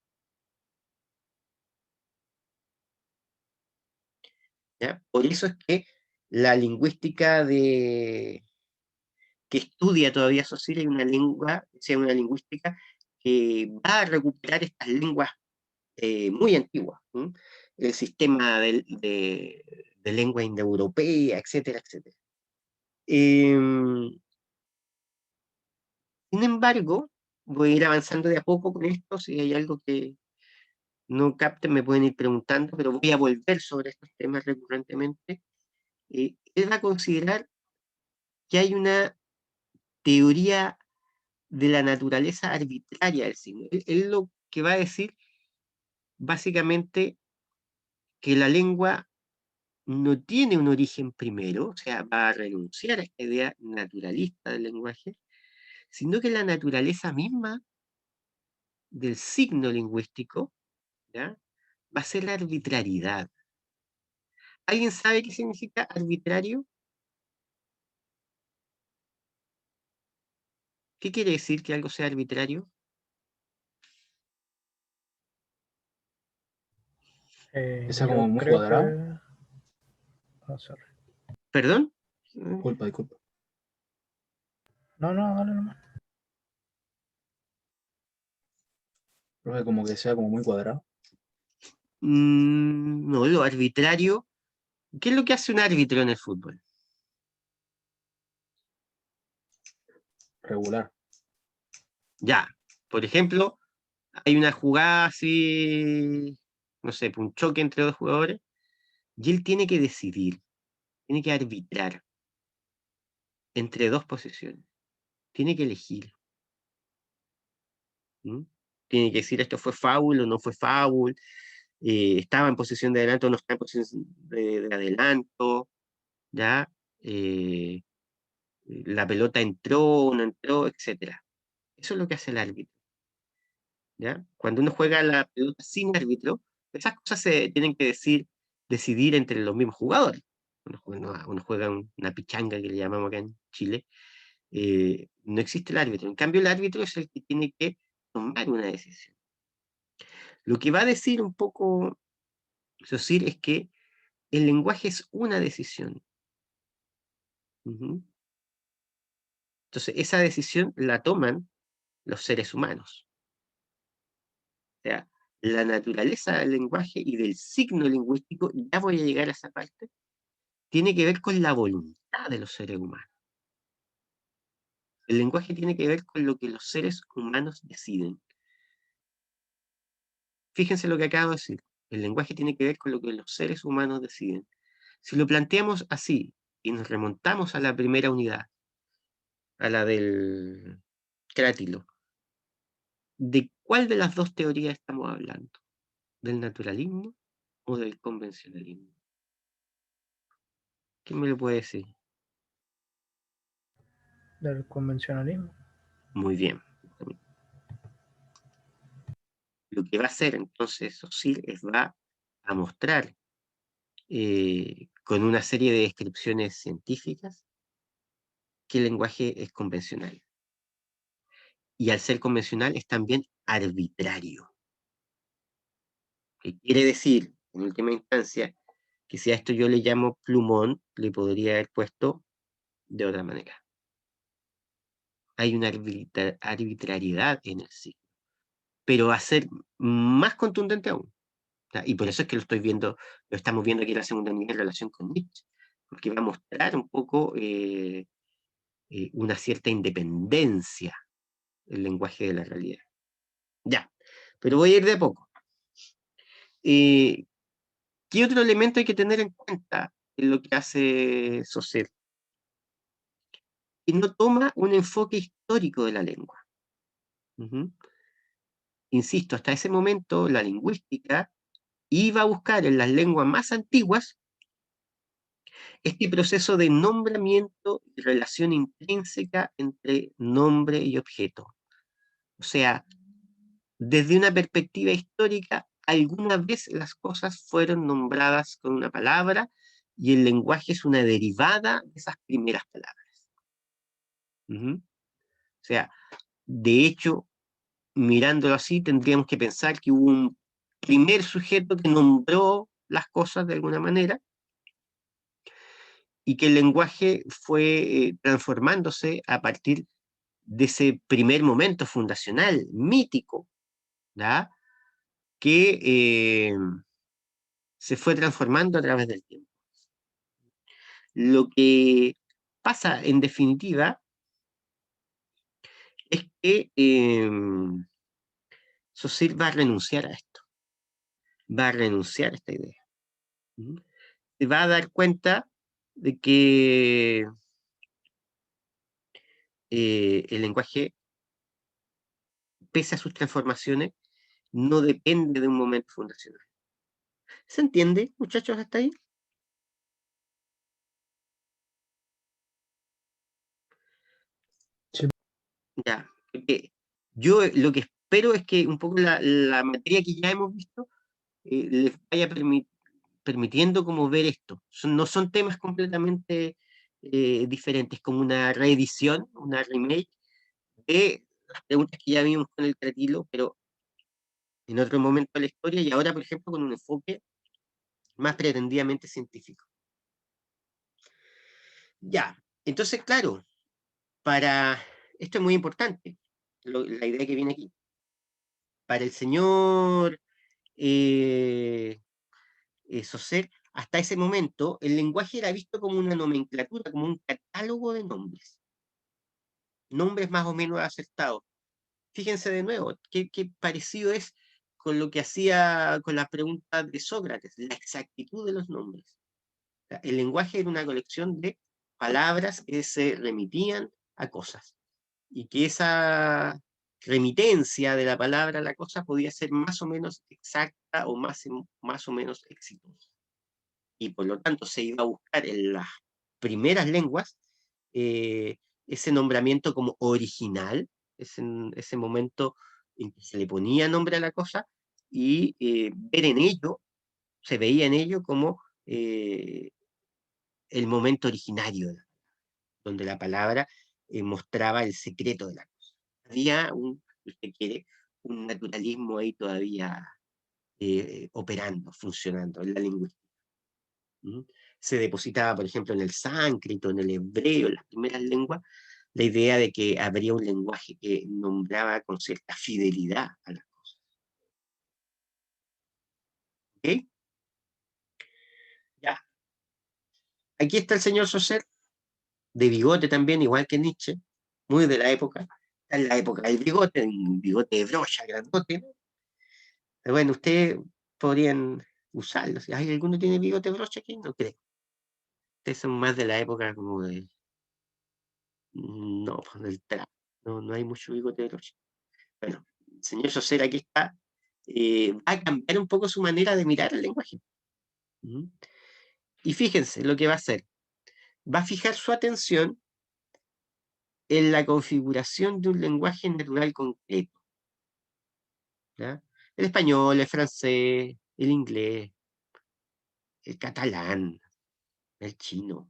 ¿Ya? Por eso es que la lingüística que estudia todavía Saussure es una lengua, o sea, una lingüística que va a recuperar estas lenguas muy antiguas, ¿m? El sistema de lengua indoeuropea, etcétera, etcétera. Sin embargo, voy a ir avanzando de a poco con esto. Si hay algo que no capten, me pueden ir preguntando, pero voy a volver sobre estos temas recurrentemente. Él va a considerar que hay una teoría de la naturaleza arbitraria del signo. Él lo que va a decir, básicamente, que la lengua no tiene un origen primero, o sea, va a renunciar a esta idea naturalista del lenguaje, sino que la naturaleza misma del signo lingüístico, ¿ya?, va a ser la arbitrariedad. ¿Alguien sabe qué significa arbitrario? ¿Qué quiere decir que algo sea arbitrario? Esa como Yo muy creo cuadrado. que... Oh, sorry. ¿Perdón? Disculpa, disculpa. No, dale nomás. Profe, como que sea como muy cuadrado. No, lo arbitrario. ¿Qué es lo que hace un árbitro en el fútbol? Regular. Ya, por ejemplo, hay una jugada así, no sé, un choque entre dos jugadores, y él tiene que decidir, tiene que arbitrar entre dos posiciones, tiene que elegir. ¿Mm? Tiene que decir esto fue foul o no fue foul, estaba en posición de adelanto o no estaba en posición de adelanto, ¿ya? La pelota entró o no entró, etc. Eso es lo que hace el árbitro, ¿ya? Cuando uno juega la pelota sin árbitro, esas cosas se tienen que decidir entre los mismos jugadores. Uno juega una pichanga que le llamamos acá en Chile, no existe el árbitro. En cambio, el árbitro es el que tiene que tomar una decisión. Lo que va a decir un poco Saussure es que el lenguaje es una decisión. Entonces, esa decisión la toman los seres humanos. O sea, la naturaleza del lenguaje y del signo lingüístico, ya voy a llegar a esa parte, tiene que ver con la voluntad de los seres humanos. El lenguaje tiene que ver con lo que los seres humanos deciden. Fíjense lo que acabo de decir. El lenguaje tiene que ver con lo que los seres humanos deciden. Si lo planteamos así y nos remontamos a la primera unidad, a la del crátilo, ¿de cuál de las dos teorías estamos hablando? ¿Del naturalismo o del convencionalismo? ¿Quién me lo puede decir? Del convencionalismo. Muy bien. Lo que va a hacer entonces Saussure es va a mostrar con una serie de descripciones científicas que el lenguaje es convencional. Y al ser convencional es también arbitrario. ¿Qué quiere decir, en última instancia, que si a esto yo le llamo plumón, le podría haber puesto de otra manera? Hay una arbitrariedad en el signo, pero va a ser más contundente aún. Y por eso es que lo estamos viendo aquí en la segunda unidad en relación con Nietzsche, porque va a mostrar un poco una cierta independencia del lenguaje de la realidad. Ya, pero voy a ir de a poco. ¿Qué otro elemento hay que tener en cuenta en lo que hace Saussure? Que no toma un enfoque histórico de la lengua. Insisto, hasta ese momento la lingüística iba a buscar en las lenguas más antiguas este proceso de nombramiento y relación intrínseca entre nombre y objeto. O sea, desde una perspectiva histórica, alguna vez las cosas fueron nombradas con una palabra y el lenguaje es una derivada de esas primeras palabras. O sea, de hecho, mirándolo así, tendríamos que pensar que hubo un primer sujeto que nombró las cosas de alguna manera y que el lenguaje fue transformándose a partir de ese primer momento fundacional, mítico, ¿ya? Que se fue transformando a través del tiempo. Lo que pasa, en definitiva, es que Saussure va a renunciar a esto, va a renunciar a esta idea. Se va a dar cuenta de que el lenguaje, pese a sus transformaciones, no depende de un momento fundacional. ¿Se entiende, muchachos, hasta ahí? Sí. Ya, porque yo lo que espero es que un poco la materia que ya hemos visto les vaya permitiendo como ver esto. No son temas completamente diferentes, como una reedición, una remake de las preguntas que ya vimos con el Cratilo, pero en otro momento de la historia y ahora, por ejemplo, con un enfoque más pretendidamente científico. Ya, entonces, claro, esto es muy importante, la idea que viene aquí. Para el señor Saussure, hasta ese momento, el lenguaje era visto como una nomenclatura, como un catálogo de nombres. Nombres más o menos acertados. Fíjense de nuevo, qué parecido es con lo que hacía con las preguntas de Sócrates, la exactitud de los nombres. O sea, el lenguaje era una colección de palabras que se remitían a cosas. Y que esa remitencia de la palabra a la cosa podía ser más o menos exacta o más o menos exitosa. Y por lo tanto se iba a buscar en las primeras lenguas ese nombramiento como original, ese momento en que se le ponía nombre a la cosa, y ver en ello, se veía en ello como el momento originario, donde la palabra mostraba el secreto de la cosa. Había si usted quiere, un naturalismo ahí todavía operando, funcionando en la lingüística. Se depositaba, por ejemplo, en el sánscrito, en el hebreo, en las primeras lenguas, la idea de que habría un lenguaje que nombraba con cierta fidelidad a las cosas. ¿Ok? Ya. Aquí está el señor Saussure, de bigote también, igual que Nietzsche, muy de la época. Está en la época del bigote, un bigote de brocha, grandote, ¿no? Pero bueno, ustedes podrían usarlo. Si hay alguno que tiene bigote de brocha aquí, no creo. Ustedes son más de la época como de... No, pues del trap. No, no hay mucho bigote de brocha. Bueno, el señor Saussure aquí está. Va a cambiar un poco su manera de mirar el lenguaje. ¿Mm? Y fíjense lo que va a hacer. Va a fijar su atención en la configuración de un lenguaje natural concreto. ¿Ya? El español, el francés, el inglés, el catalán, el chino,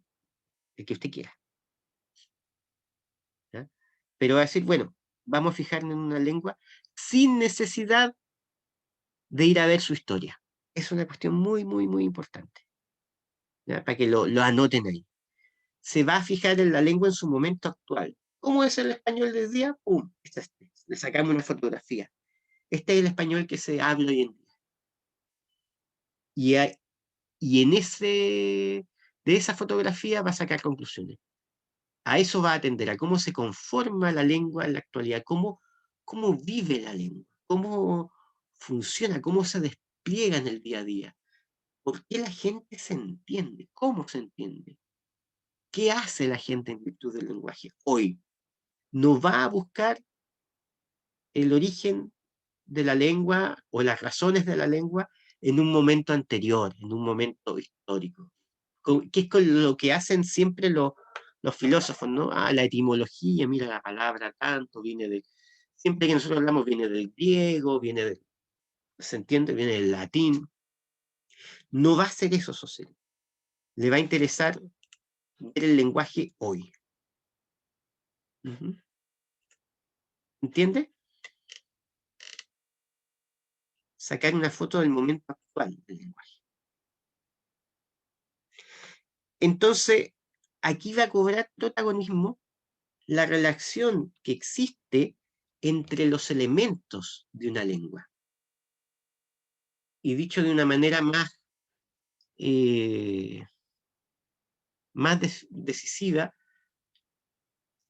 el que usted quiera. ¿Ya? Pero va a decir, bueno, vamos a fijarnos en una lengua sin necesidad de ir a ver su historia. Es una cuestión muy, muy, muy importante. ¿Ya? Para que lo anoten ahí. Se va a fijar en la lengua en su momento actual. ¿Cómo es el español del día? ¡Pum! Le sacamos una fotografía. Este es el español que se habla hoy en día. Y en de esa fotografía va a sacar conclusiones. A eso va a atender, a cómo se conforma la lengua en la actualidad, cómo vive la lengua, cómo funciona, cómo se despliega en el día a día. ¿Por qué la gente se entiende? ¿Cómo se entiende? ¿Qué hace la gente en virtud del lenguaje hoy? No va a buscar el origen de la lengua o las razones de la lengua en un momento anterior, en un momento histórico, que es con lo que hacen siempre los filósofos, ¿no? Ah, la etimología, mira la palabra tanto, viene de... Siempre que nosotros hablamos viene del griego, viene de... ¿Se entiende? Viene del latín. No va a ser eso, Saussure. Le va a interesar ver el lenguaje hoy. ¿Entiende? Sacar una foto del momento actual del lenguaje. Entonces, aquí va a cobrar protagonismo la relación que existe entre los elementos de una lengua. Y dicho de una manera más, decisiva,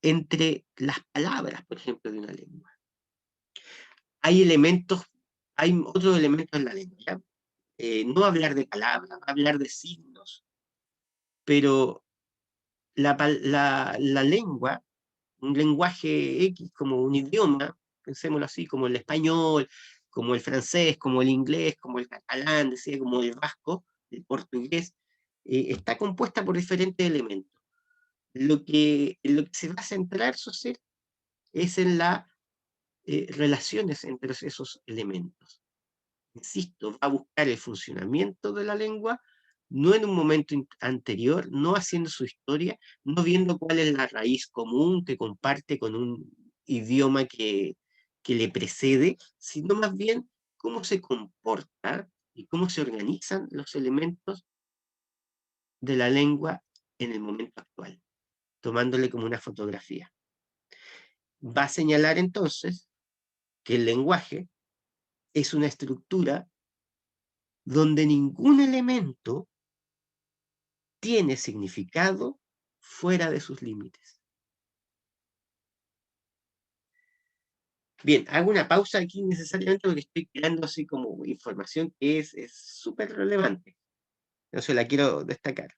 entre las palabras, por ejemplo, de una lengua. Hay otros elementos en la lengua, ¿ya? No hablar de palabras, hablar de signos, pero la lengua, un lenguaje X como un idioma, pensémoslo así, como el español, como el francés, como el inglés, como el catalán, decía, como el vasco, el portugués, está compuesta por diferentes elementos. Lo que se va a centrar, Saussure, es en las relaciones entre esos elementos. Insisto, va a buscar el funcionamiento de la lengua, no en un momento anterior, no haciendo su historia, no viendo cuál es la raíz común que comparte con un idioma que le precede, sino más bien cómo se comporta y cómo se organizan los elementos de la lengua en el momento actual, tomándole como una fotografía. Va a señalar entonces que el lenguaje es una estructura donde ningún elemento tiene significado fuera de sus límites. Bien, hago una pausa aquí necesariamente porque estoy creando así como información que es súper relevante. Entonces la quiero destacar.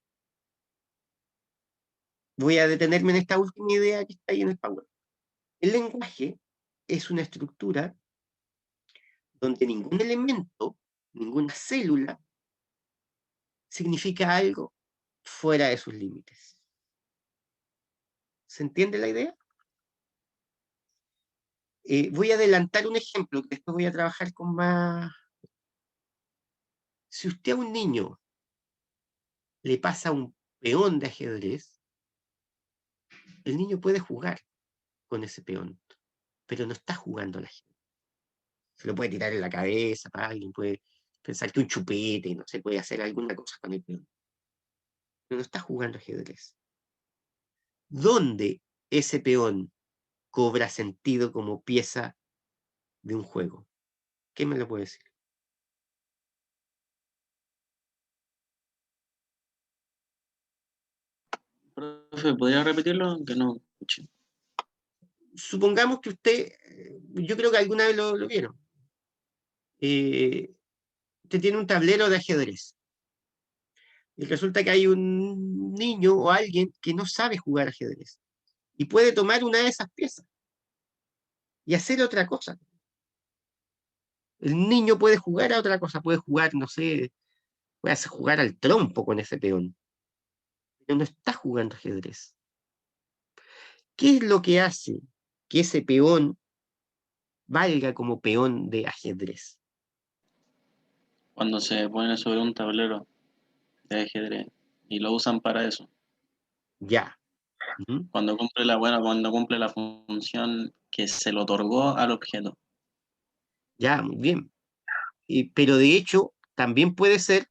Voy a detenerme en esta última idea que está ahí en el PowerPoint. El lenguaje es una estructura donde ningún elemento, ninguna célula, significa algo fuera de sus límites. ¿Se entiende la idea? Voy a adelantar un ejemplo que después voy a trabajar con más. Si usted a un niño le pasa un peón de ajedrez, el niño puede jugar con ese peón, pero no está jugando al ajedrez. Se lo puede tirar en la cabeza para alguien, puede pensar que un chupete, no se puede hacer alguna cosa con el peón. Pero no está jugando ajedrez. ¿Dónde ese peón cobra sentido como pieza de un juego? ¿Qué me lo puede decir? Profe, ¿podría repetirlo? Que no escuché. Supongamos que usted, yo creo que alguna vez lo vieron. Usted tiene un tablero de ajedrez. Y resulta que hay un niño o alguien que no sabe jugar ajedrez. Y puede tomar una de esas piezas y hacer otra cosa. El niño puede jugar a otra cosa, puede jugar, no sé, puede hacer jugar al trompo con ese peón. Pero no está jugando ajedrez. ¿Qué es lo que hace que ese peón valga como peón de ajedrez? Cuando se pone sobre un tablero de ajedrez y lo usan para eso. Ya. ¿Mm? Cuando cumple la función que se le otorgó al objeto. Ya, muy bien. Pero de hecho, también puede ser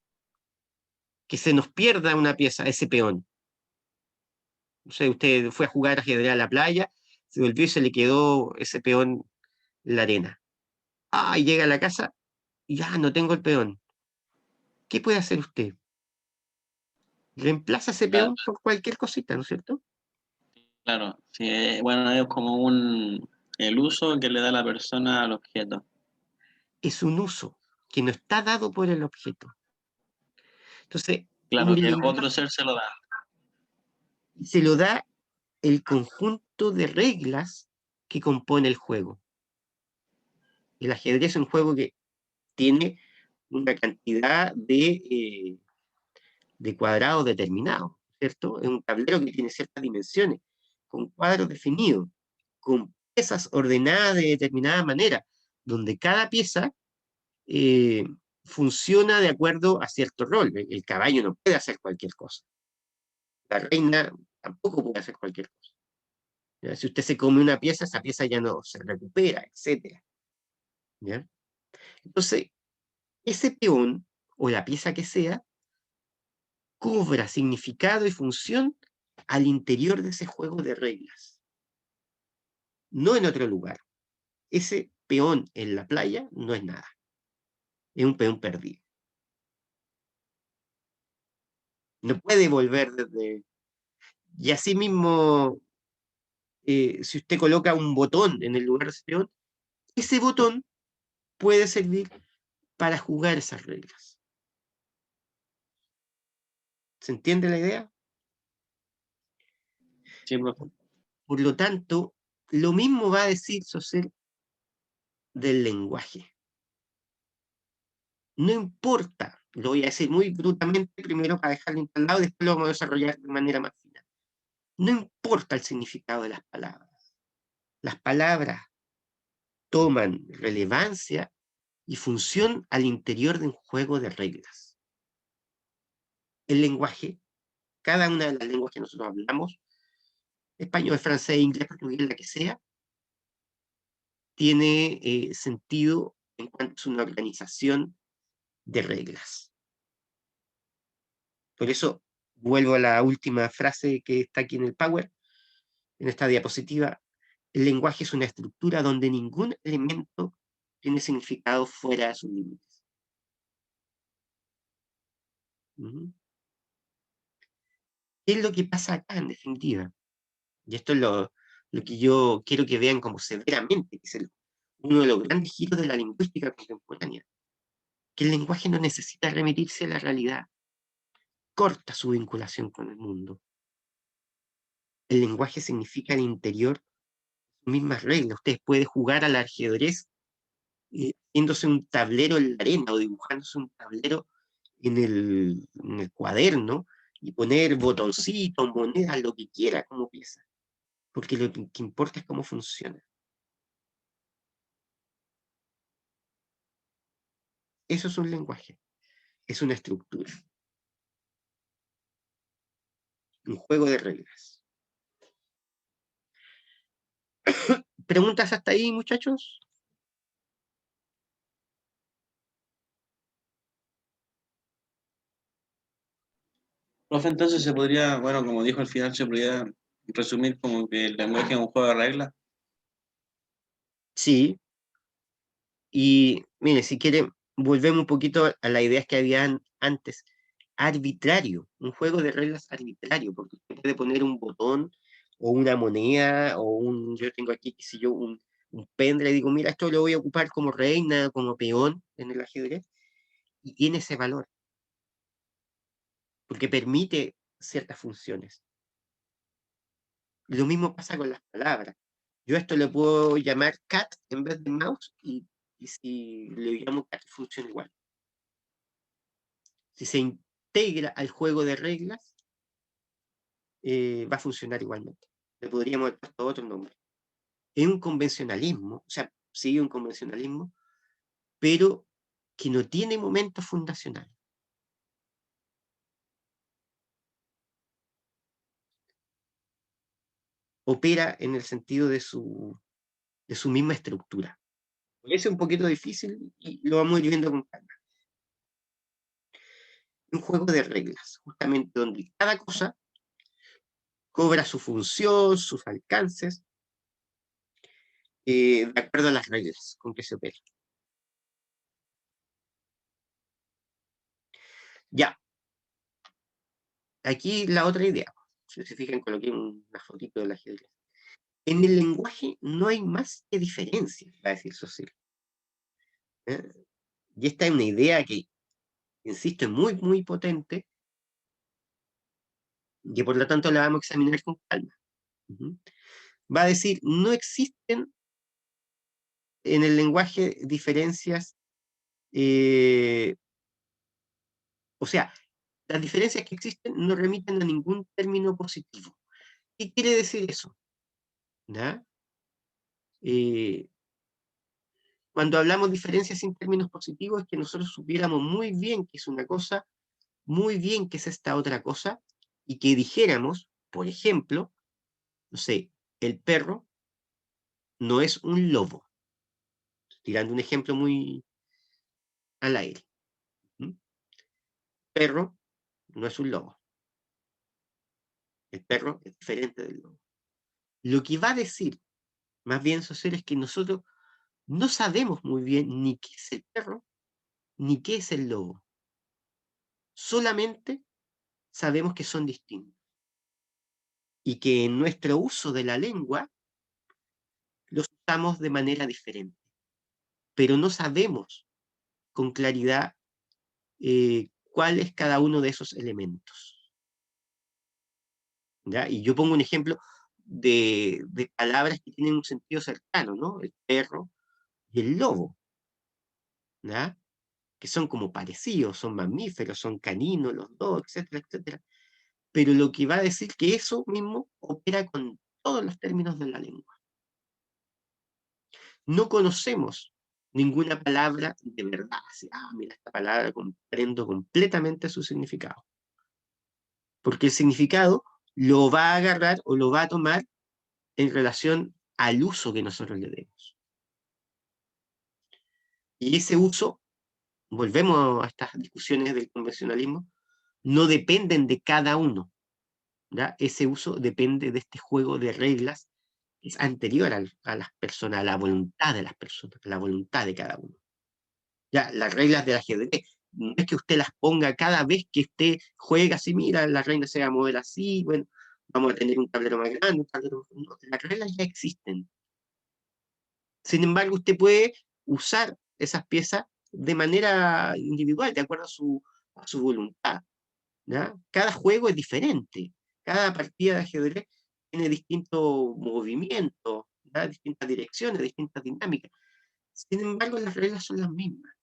que se nos pierda una pieza, ese peón. No sé, usted fue a jugar ajedrez a la playa, se volvió y se le quedó ese peón en la arena. Ah, y llega a la casa y ya no tengo el peón. ¿Qué puede hacer usted? Reemplaza ese Claro, peón por cualquier cosita, ¿no es cierto? claro. Sí, bueno, es como el uso que le da la persona al objeto. Es un uso que no está dado por el objeto. Entonces, en Claro, el que lenguaje otro ser se lo da. se lo da el conjunto de reglas que compone el juego. El ajedrez es un juego que tiene una cantidad de cuadrados determinados, ¿cierto? Es un tablero que tiene ciertas dimensiones, con cuadros definidos, con piezas ordenadas de determinada manera, donde cada pieza eh, funciona de acuerdo a cierto rol. El caballo no puede hacer cualquier cosa. La reina tampoco puede hacer cualquier cosa. ¿Ya? Si usted se come una pieza, esa pieza ya no se recupera, etc. ¿Ya? Entonces, ese peón, o la pieza que sea, cobra significado y función al interior de ese juego de reglas, no en otro lugar. Ese peón en la playa no es nada, es un peón perdido. No puede volver desde... Y así mismo, si usted coloca un botón en el lugar de ese peón, ese botón puede servir para jugar esas reglas. ¿Se entiende la idea? Sí, profe. Por lo tanto, lo mismo va a decir Saussure del lenguaje. No importa, lo voy a decir muy brutamente primero para dejarlo instalado, después lo vamos a desarrollar de manera más fina. No importa el significado de las palabras. Las palabras toman relevancia y función al interior de un juego de reglas. El lenguaje, cada una de las lenguas que nosotros hablamos, español, francés, inglés, portugués, la que sea, tiene sentido en cuanto a una organización de reglas. Por eso vuelvo a la última frase que está aquí en el Power, en esta diapositiva. El lenguaje es una estructura donde ningún elemento tiene significado fuera de sus límites. ¿Qué es lo que pasa acá, en definitiva? Y esto es lo que yo quiero que vean como severamente, que es uno de los grandes giros de la lingüística contemporánea, que el lenguaje no necesita remitirse a la realidad, corta su vinculación con el mundo. El lenguaje significa el interior, mismas reglas. Ustedes pueden jugar al ajedrez haciéndose un tablero en la arena o dibujándose un tablero en el cuaderno y poner botoncitos, monedas, lo que quiera como pieza. Porque lo que importa es cómo funciona. Eso es un lenguaje, es una estructura, un juego de reglas. ¿Preguntas hasta ahí, muchachos? Profe, entonces se podría, bueno, como dijo al final, se podría resumir como que el lenguaje es un juego de reglas. Sí, y mire, si quieren, volvemos un poquito a las ideas que habían antes. Arbitrario, un juego de reglas arbitrario, porque usted puede poner un botón o una moneda o yo tengo aquí, qué sé yo, un pendrive, y digo, mira, esto lo voy a ocupar como reina, como peón en el ajedrez, y tiene ese valor, porque permite ciertas funciones. Lo mismo pasa con las palabras. Yo a esto le puedo llamar cat en vez de mouse, y si le llamo cat funciona igual. Si se integra al juego de reglas, va a funcionar igualmente. Le podríamos haber puesto otro nombre. Es un convencionalismo, o sea, sigue un convencionalismo, pero que no tiene momento fundacional. Opera en el sentido de su misma estructura. Es un poquito difícil y lo vamos a ir viendo con calma. Un juego de reglas, justamente donde cada cosa cobra su función, sus alcances, de acuerdo a las reglas con que se opera. Ya. Aquí la otra idea. Si se fijan, coloqué una fotito del ajedrez. En el lenguaje no hay más que diferencias, va a decir Saussure. Y esta es una idea que, insisto, es muy, muy potente, y que por lo tanto la vamos a examinar con calma. Va a decir, no existen en el lenguaje diferencias, o sea, las diferencias que existen no remiten a ningún término positivo. ¿Qué quiere decir eso? ¿Ya? Cuando hablamos de diferencias sin términos positivos, es que nosotros supiéramos muy bien que es una cosa, muy bien que es esta otra cosa, y que dijéramos, por ejemplo, no sé, el perro no es un lobo. Tirando un ejemplo muy al aire. Perro no es un lobo. El perro es diferente del lobo. Lo que va a decir, más bien, Saussure, es que nosotros no sabemos muy bien ni qué es el perro, ni qué es el lobo. Solamente sabemos que son distintos. Y que en nuestro uso de la lengua los usamos de manera diferente. Pero no sabemos con claridad cuál es cada uno de esos elementos. ¿Ya? Y yo pongo un ejemplo de palabras que tienen un sentido cercano, ¿no? El perro y el lobo, ¿ya? Que son como parecidos, son mamíferos, son caninos los dos, etcétera, etcétera. Pero lo que va a decir que eso mismo opera con todos los términos de la lengua. No conocemos ninguna palabra de verdad. Así, mira, esta palabra comprendo completamente su significado. Porque el significado lo va a agarrar o lo va a tomar en relación al uso que nosotros le demos. Y ese uso, volvemos a estas discusiones del convencionalismo, no dependen de cada uno. ¿Ya? Ese uso depende de este juego de reglas que es anterior a las personas, a la voluntad de las personas, a la voluntad de cada uno. Ya, las reglas del ajedrez, no es que usted las ponga cada vez que usted juega así, mira, la reina se va a mover así, bueno, vamos a tener un tablero más grande, un tablero... No, las reglas ya existen. Sin embargo, usted puede usar esas piezas de manera individual, de acuerdo a su voluntad. ¿Ya? Cada juego es diferente, cada partida de ajedrez tiene distintos movimientos, ¿ya? Distintas direcciones, distintas dinámicas. Sin embargo, las reglas son las mismas.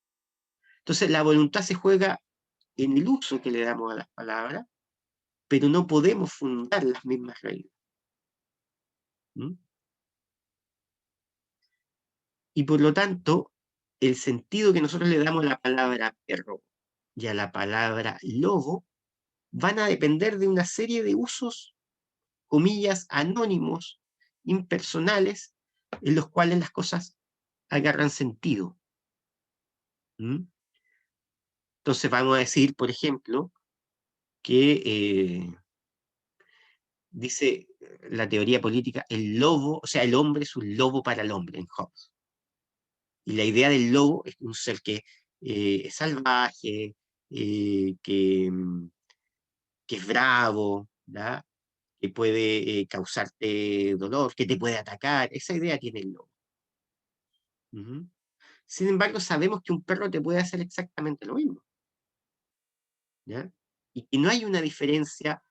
Entonces, la voluntad se juega en el uso que le damos a las palabras, pero no podemos fundar las mismas reglas. ¿Mm? Y por lo tanto, el sentido que nosotros le damos a la palabra perro y a la palabra lobo van a depender de una serie de usos, comillas, anónimos, impersonales, en los cuales las cosas agarran sentido. ¿Mm? Entonces vamos a decir, por ejemplo, que dice, la teoría política, el lobo, o sea, el hombre es un lobo para el hombre en Hobbes. Y la idea del lobo es un ser que es salvaje, que es bravo, ¿verdad? Que puede causarte dolor, que te puede atacar. Esa idea tiene el lobo. Ujú. Sin embargo, sabemos que un perro te puede hacer exactamente lo mismo, ¿ya? Y que no hay una diferencia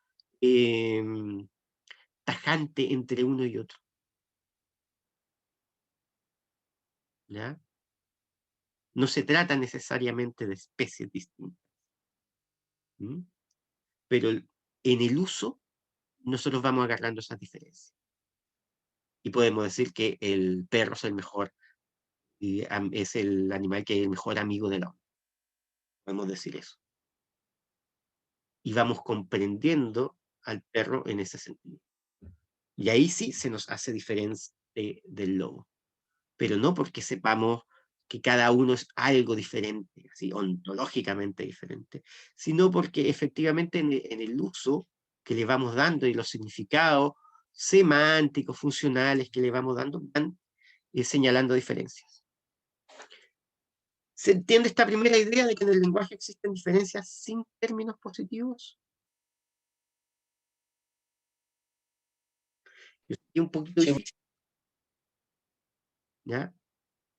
tajante entre uno y otro, ¿ya? No se trata necesariamente de especies distintas. ¿Mm? Pero en el uso, nosotros vamos agarrando esas diferencias. Y podemos decir que el perro es el mejor, y es el animal que es el mejor amigo del hombre. Podemos decir eso. Y vamos comprendiendo al perro en ese sentido. Y ahí sí se nos hace diferencia del lobo. Pero no porque sepamos que cada uno es algo diferente, así ontológicamente diferente, sino porque efectivamente en el uso que le vamos dando y los significados semánticos, funcionales que le vamos dando, van señalando diferencias. ¿Se entiende esta primera idea de que en el lenguaje existen diferencias sin términos positivos? Es un poquito difícil, ¿ya?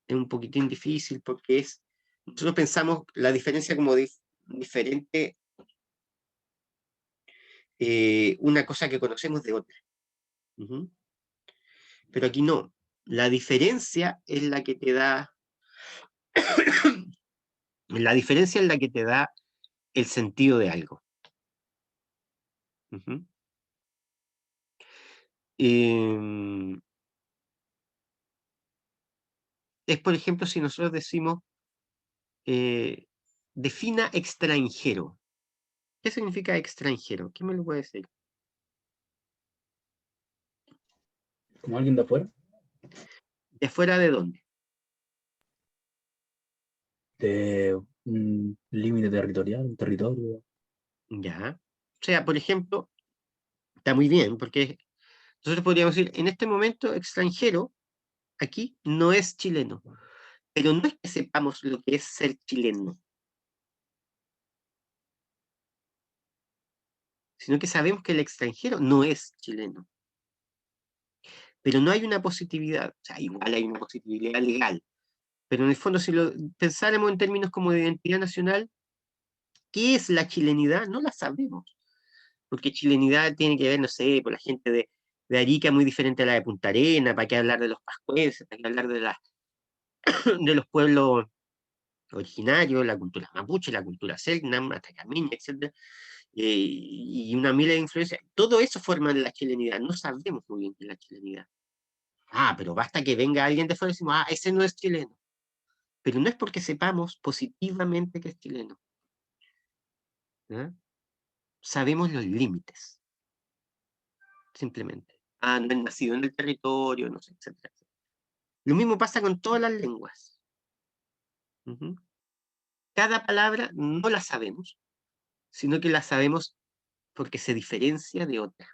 Es un poquitín difícil porque nosotros pensamos la diferencia como diferente, una cosa que conocemos de otra. Ujú. Pero aquí no. La diferencia es la que te da, la diferencia es la que te da el sentido de algo. Ujú. Es, por ejemplo, si nosotros decimos, defina extranjero. ¿Qué significa extranjero? ¿Quién me lo puede decir? ¿Como alguien de afuera? ¿De fuera de dónde? De un límite territorial, un territorio. Ya. O sea, por ejemplo, está muy bien, porque nosotros podríamos decir, en este momento, extranjero, aquí, no es chileno. Pero no es que sepamos lo que es ser chileno, sino que sabemos que el extranjero no es chileno. Pero no hay una positividad, o sea, igual hay una positividad legal, pero en el fondo si lo pensáramos en términos como de identidad nacional, ¿qué es la chilenidad? No la sabemos, porque chilenidad tiene que ver, no sé, por la gente de Arica muy diferente a la de Punta Arenas, para qué hablar de los pascuenses, para qué hablar de los pueblos originarios, la cultura mapuche, la cultura selknam, atacameña, etc. Y una mila de influencias. Todo eso forma la chilenidad. No sabemos muy bien qué es la chilenidad. Ah, pero basta que venga alguien de fuera y decimos, ah, ese no es chileno. Pero no es porque sepamos positivamente que es chileno. ¿Ya? Sabemos los límites. Simplemente. Ah, no es nacido en el territorio, no sé, etcétera, etcétera. Lo mismo pasa con todas las lenguas. Ujú. Cada palabra no la sabemos, sino que la sabemos porque se diferencia de otra.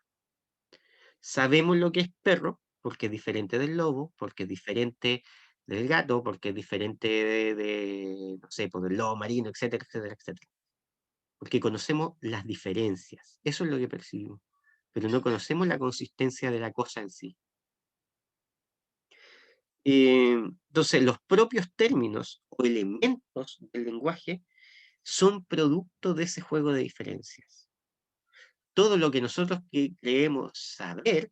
Sabemos lo que es perro, porque es diferente del lobo, porque es diferente del gato, porque es diferente no sé, pues del lobo marino, etcétera, etcétera, etcétera. Porque conocemos las diferencias. Eso es lo que percibimos. Pero no conocemos la consistencia de la cosa en sí. Entonces, los propios términos o elementos del lenguaje son producto de ese juego de diferencias. Todo lo que nosotros creemos saber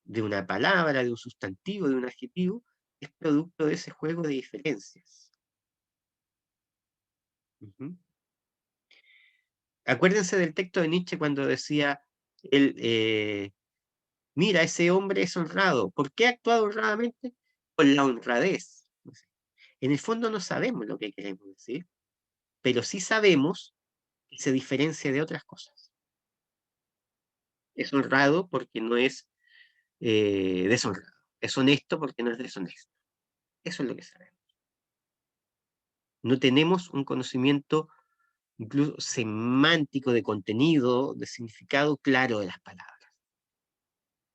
de una palabra, de un sustantivo, de un adjetivo, es producto de ese juego de diferencias. Ujú. Acuérdense del texto de Nietzsche cuando decía, mira, ese hombre es honrado. ¿Por qué ha actuado honradamente? Por la honradez. En el fondo no sabemos lo que queremos decir, pero sí sabemos que se diferencia de otras cosas. Es honrado porque no es deshonrado. Es honesto porque no es deshonesto. Eso es lo que sabemos. No tenemos un conocimiento incluso semántico, de contenido, de significado claro de las palabras.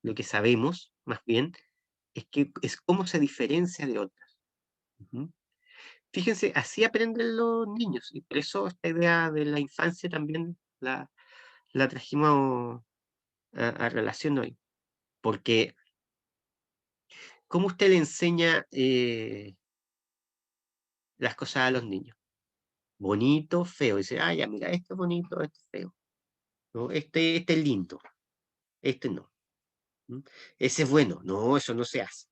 lo que sabemos, más bien, es que es cómo se diferencia de otras. Ujú. Fíjense, así aprenden los niños, y por eso esta idea de la infancia también la trajimos a relación hoy. Porque, ¿cómo usted le enseña las cosas a los niños? Bonito, feo. Dice, ah, ya, mira, este es bonito, este es feo. ¿No? Este es lindo, este no. ¿Mm? Ese es bueno. No, eso no se hace.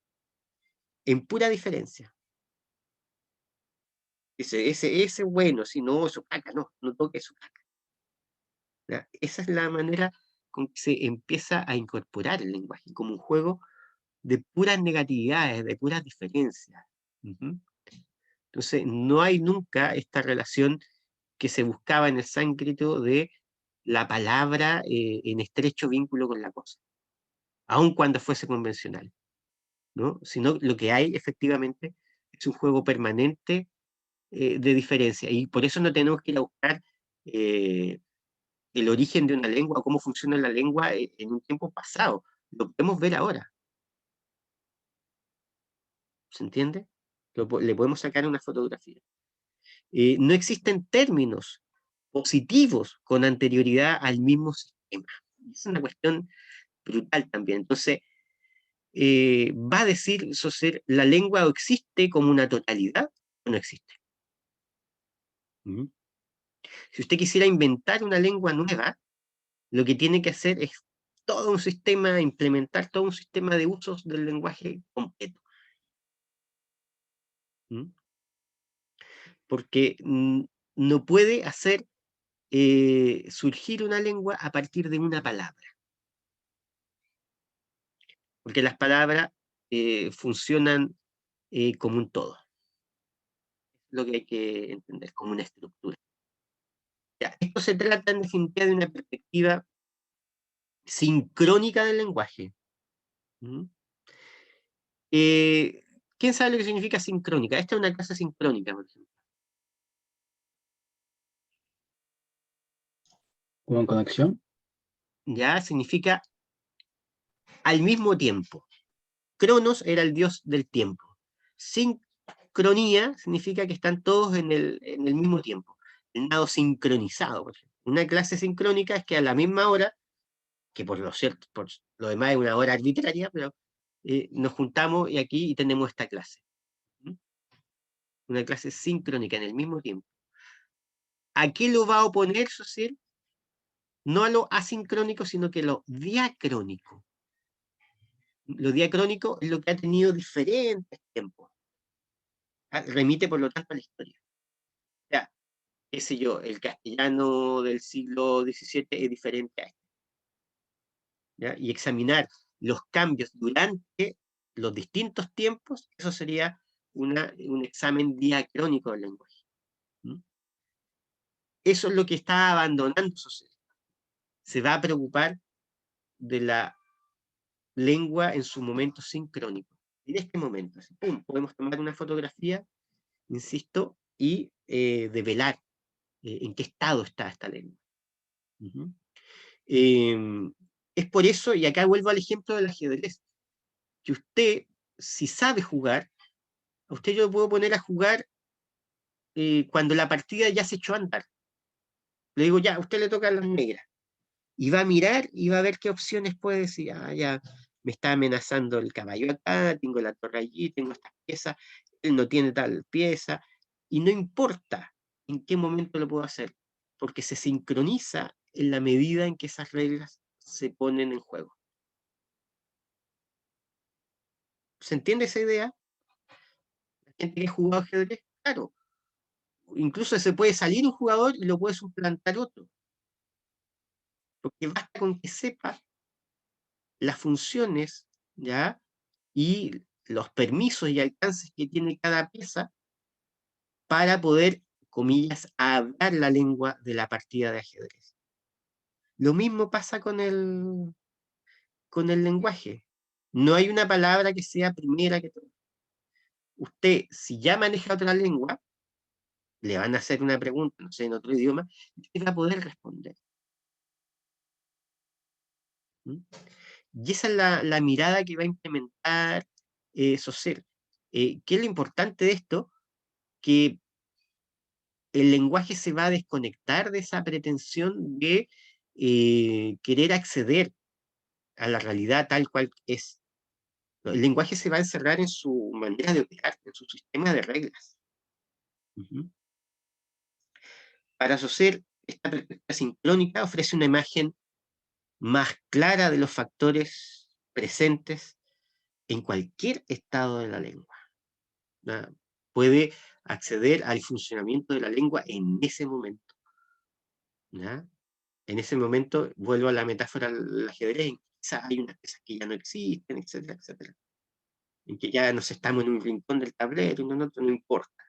En pura diferencia. Ese es bueno, si no, eso caca, no toque eso caca. ¿Ya? Esa es la manera con que se empieza a incorporar el lenguaje, como un juego de puras negatividades, de puras diferencias. Ujú. Entonces, no hay nunca esta relación que se buscaba en el sánscrito de la palabra en estrecho vínculo con la cosa, aun cuando fuese convencional, ¿no? Sino lo que hay efectivamente es un juego permanente de diferencia, y por eso no tenemos que ir a buscar el origen de una lengua o cómo funciona la lengua en un tiempo pasado, lo podemos ver ahora, ¿se entiende? Le podemos sacar una fotografía. No existen términos positivos con anterioridad al mismo sistema. Es una cuestión brutal también. Entonces, va a decir Saussure, ¿la lengua o existe como una totalidad o no existe? Si usted quisiera inventar una lengua nueva, lo que tiene que hacer es todo un sistema, implementar todo un sistema de usos del lenguaje completo. Porque no puede hacer surgir una lengua a partir de una palabra. Porque las palabras funcionan como un todo. Lo que hay que entender, como una estructura. Ya, esto se trata en definitiva de una perspectiva sincrónica del lenguaje. ¿Quién sabe lo que significa sincrónica? Esta es una clase sincrónica, por ejemplo. ¿Como en conexión? Ya, significa al mismo tiempo. Cronos era el dios del tiempo. Sincronía significa que están todos en el mismo tiempo. El nado sincronizado, por ejemplo. Una clase sincrónica es que a la misma hora, que por lo demás es una hora arbitraria, pero nos juntamos y aquí tenemos esta clase. Una clase sincrónica en el mismo tiempo. ¿A qué lo va a oponer, Saussure? No a lo asincrónico, sino que lo diacrónico. Lo diacrónico es lo que ha tenido diferentes tiempos. Remite, por lo tanto, a la historia. O sea, qué sé yo, el castellano del siglo XVII es diferente a este. ¿Ya? Y examinar los cambios durante los distintos tiempos, eso sería un examen diacrónico del lenguaje. Eso es lo que está abandonando Saussure. Se va a preocupar de la lengua en su momento sincrónico. En este momento, así, ¡pum!, podemos tomar una fotografía, insisto, y develar en qué estado está esta lengua. Es por eso, y acá vuelvo al ejemplo del ajedrez, que usted, si sabe jugar, a usted yo lo puedo poner a jugar cuando la partida ya se echó a andar. Le digo, ya, a usted le toca a las negras. Y va a mirar y va a ver qué opciones puede decir. Ah, ya, me está amenazando el caballo acá, tengo la torre allí, tengo estas piezas, él no tiene tal pieza. Y no importa en qué momento lo puedo hacer, porque se sincroniza en la medida en que esas reglas se ponen en juego. ¿Se entiende esa idea? La gente que ha jugado ajedrez, claro. Incluso se puede salir un jugador y lo puede suplantar otro. Porque basta con que sepa las funciones, ¿ya? Y los permisos y alcances que tiene cada pieza para poder, comillas, hablar la lengua de la partida de ajedrez. Lo mismo pasa con el lenguaje. No hay una palabra que sea primera que todo. Usted, si ya maneja otra lengua, le van a hacer una pregunta, no sé, en otro idioma, y usted va a poder responder. Y esa es la mirada que va a implementar Saussure. ¿Qué es lo importante de esto? Que el lenguaje se va a desconectar de esa pretensión de querer acceder a la realidad tal cual es. El lenguaje se va a encerrar en su manera de operar, en su sistema de reglas. Para Saussure, esta perspectiva sincrónica ofrece una imagen más clara de los factores presentes en cualquier estado de la lengua. ¿Ya? Puede acceder al funcionamiento de la lengua en ese momento. ¿Ya? En ese momento, vuelvo a la metáfora del ajedrez, quizás hay unas piezas que ya no existen, etcétera, etcétera. En que ya nos estamos en un rincón del tablero, y en otro no importa.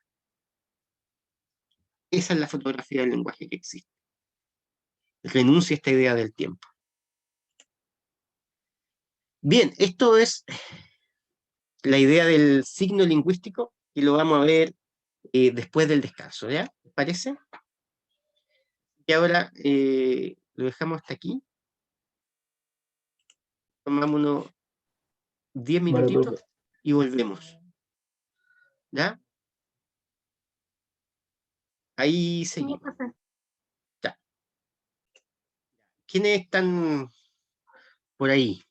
Esa es la fotografía del lenguaje que existe. Renuncia a esta idea del tiempo. Bien, esto es la idea del signo lingüístico y lo vamos a ver después del descanso, ¿ya? ¿Les parece? Y ahora lo dejamos hasta aquí. Tomamos unos 10 Vale, minutitos profe. y volvemos. ¿Ya? Ahí seguimos. Ya. ¿Quiénes están por ahí?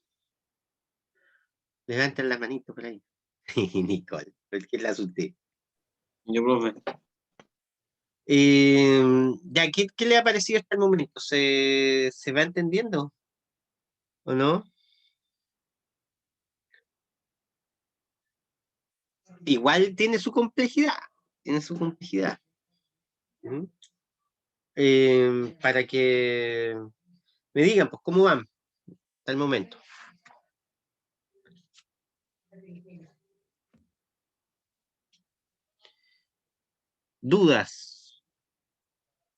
Levanten la manito por ahí. Nicole, ¿por qué la asusté? Yo, profe, Ya, ¿qué le ha parecido hasta el momento? ¿Se va entendiendo? ¿O no? Igual tiene su complejidad. Tiene su complejidad. ¿Mm? Para que me digan, pues, ¿cómo van hasta el momento? Dudas,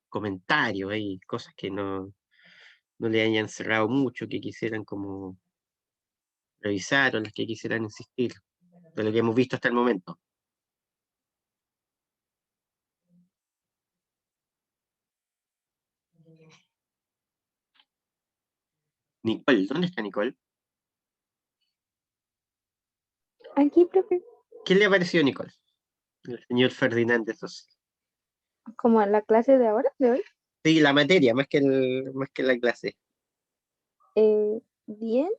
comentarios, hay cosas que no le hayan cerrado mucho, que quisieran como revisar o las que quisieran insistir, de lo que hemos visto hasta el momento. Nicole, ¿dónde está Nicole? Aquí, profe, ¿Qué le ha parecido Nicole? El señor Fernández. como en la clase de ahora, de hoy, Sí, la materia, más que la clase. bien.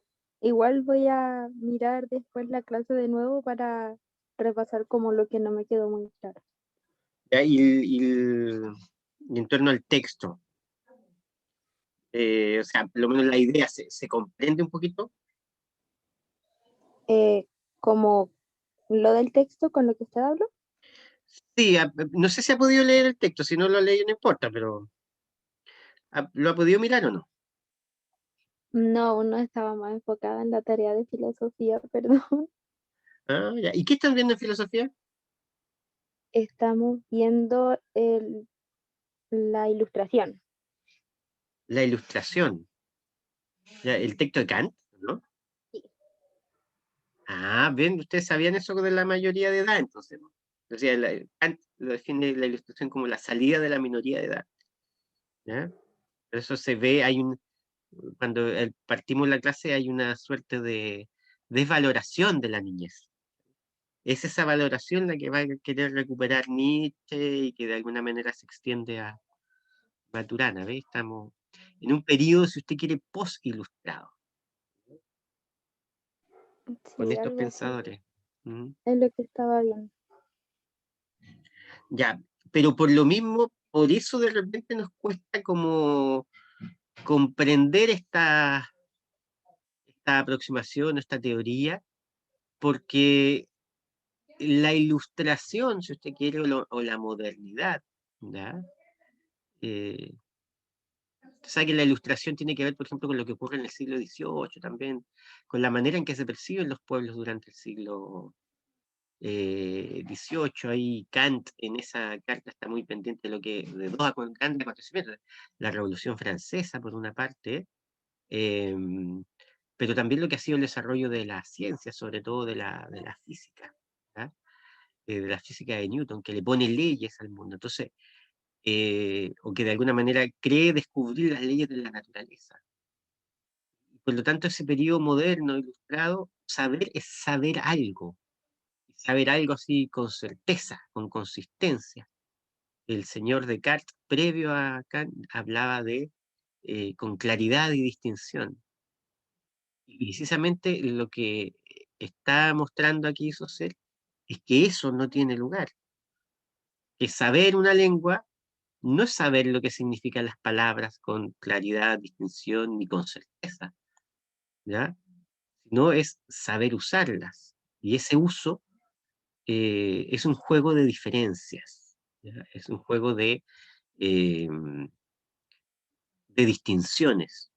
Igual voy a mirar después la clase de nuevo para repasar como lo que no me quedó muy claro. Ya, y en torno al texto, o sea, por lo menos la idea se comprende un poquito. Como lo del texto con lo que usted habló. Sí, no sé si ha podido leer el texto, si no lo ha leído no importa, pero ¿lo ha podido mirar o no? No, uno estaba más enfocada en la tarea de filosofía, perdón. Ah, ya. ¿Y qué están viendo en filosofía? Estamos viendo la ilustración. La ilustración. Ya, el texto de Kant, ¿no? Sí. Ah, bien, ustedes sabían eso de la mayoría de edad, entonces, ¿no? O sea, Kant lo define la ilustración como la salida de la minoría de edad. ¿Ya? Por eso se ve, cuando partimos la clase hay una suerte de desvaloración de la niñez. Es esa valoración la que va a querer recuperar Nietzsche y que de alguna manera se extiende a Maturana, ¿ves? Estamos en un periodo, si usted quiere, post-ilustrado, con Sí, estos algo así. pensadores. ¿Mm? Es lo que estaba viendo. Ya, pero por lo mismo, por eso de repente nos cuesta como comprender esta aproximación, esta teoría, porque la ilustración, si usted quiere, o la modernidad, ¿ya? Usted sabe que la ilustración tiene que ver, por ejemplo, con lo que ocurre en el siglo XVIII también, con la manera en que se perciben los pueblos durante el siglo XVIII. Ahí Kant en esa carta está muy pendiente de lo que, de dos grandes acontecimientos, la Revolución Francesa, por una parte, pero también lo que ha sido el desarrollo de la ciencia, sobre todo de la física, ¿ya? De la física de Newton, que le pone leyes al mundo. Entonces, o que de alguna manera cree descubrir las leyes de la naturaleza. Por lo tanto, ese periodo moderno, ilustrado, saber es saber algo. Saber algo así con certeza, con consistencia. El señor Descartes, previo a Kant, hablaba de con claridad y distinción. Y precisamente lo que está mostrando aquí Saussure es que eso no tiene lugar. Que saber una lengua no es saber lo que significan las palabras con claridad, distinción ni con certeza, ¿ya? Sino es saber usarlas. Y ese uso es un juego de diferencias, ¿ya? Es un juego de distinciones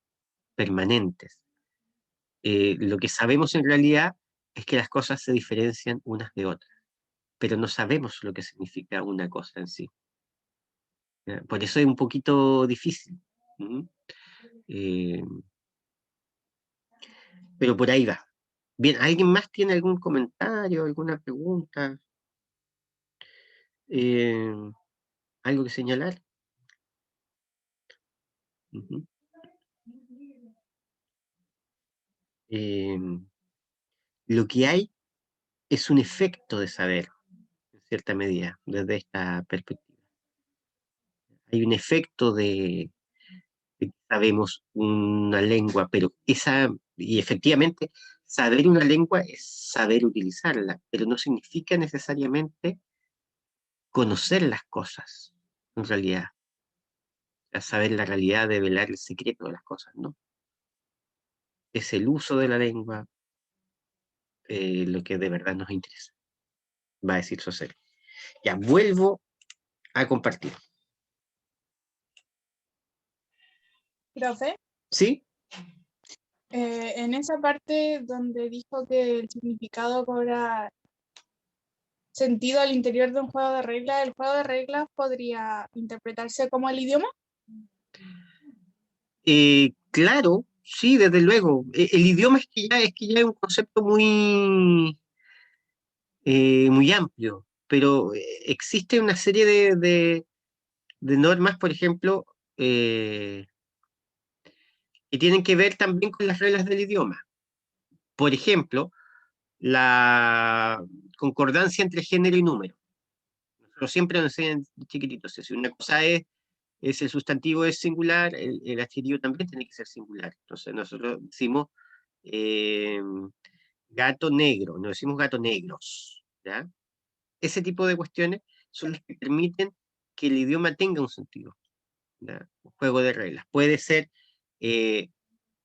permanentes. Lo que sabemos en realidad es que las cosas se diferencian unas de otras, pero no sabemos lo que significa una cosa en sí. ¿Ya? Por eso es un poquito difícil. ¿Mm? Eh, pero por ahí va. Bien, ¿alguien más tiene algún comentario, alguna pregunta? Eh, ¿Algo que señalar? Ujú. Lo que hay es un efecto de saber, en cierta medida, desde esta perspectiva. Hay un efecto de que sabemos una lengua, pero y efectivamente, saber una lengua es saber utilizarla, pero no significa necesariamente conocer las cosas, en realidad. O sea, saber la realidad, develar el secreto de las cosas, ¿no? Es el uso de la lengua lo que de verdad nos interesa, va a decir Saussure. Ya, vuelvo a compartir. Profe, ¿Sí? en esa parte donde dijo que el significado cobra sentido al interior de un juego de reglas, ¿el juego de reglas podría interpretarse como el idioma? Claro, sí, desde luego. El idioma es que ya es un concepto muy amplio, pero existe una serie de normas, por ejemplo, que tienen que ver también con las reglas del idioma. Por ejemplo, la concordancia entre género y número. Nosotros siempre nos enseñan chiquititos, si una cosa es el sustantivo es singular, el adjetivo también tiene que ser singular. Entonces nosotros decimos eh, gato negro, no decimos gato negros, ¿ya? Ese tipo de cuestiones son las que permiten que el idioma tenga un sentido, ¿ya? Un juego de reglas. Puede ser eh,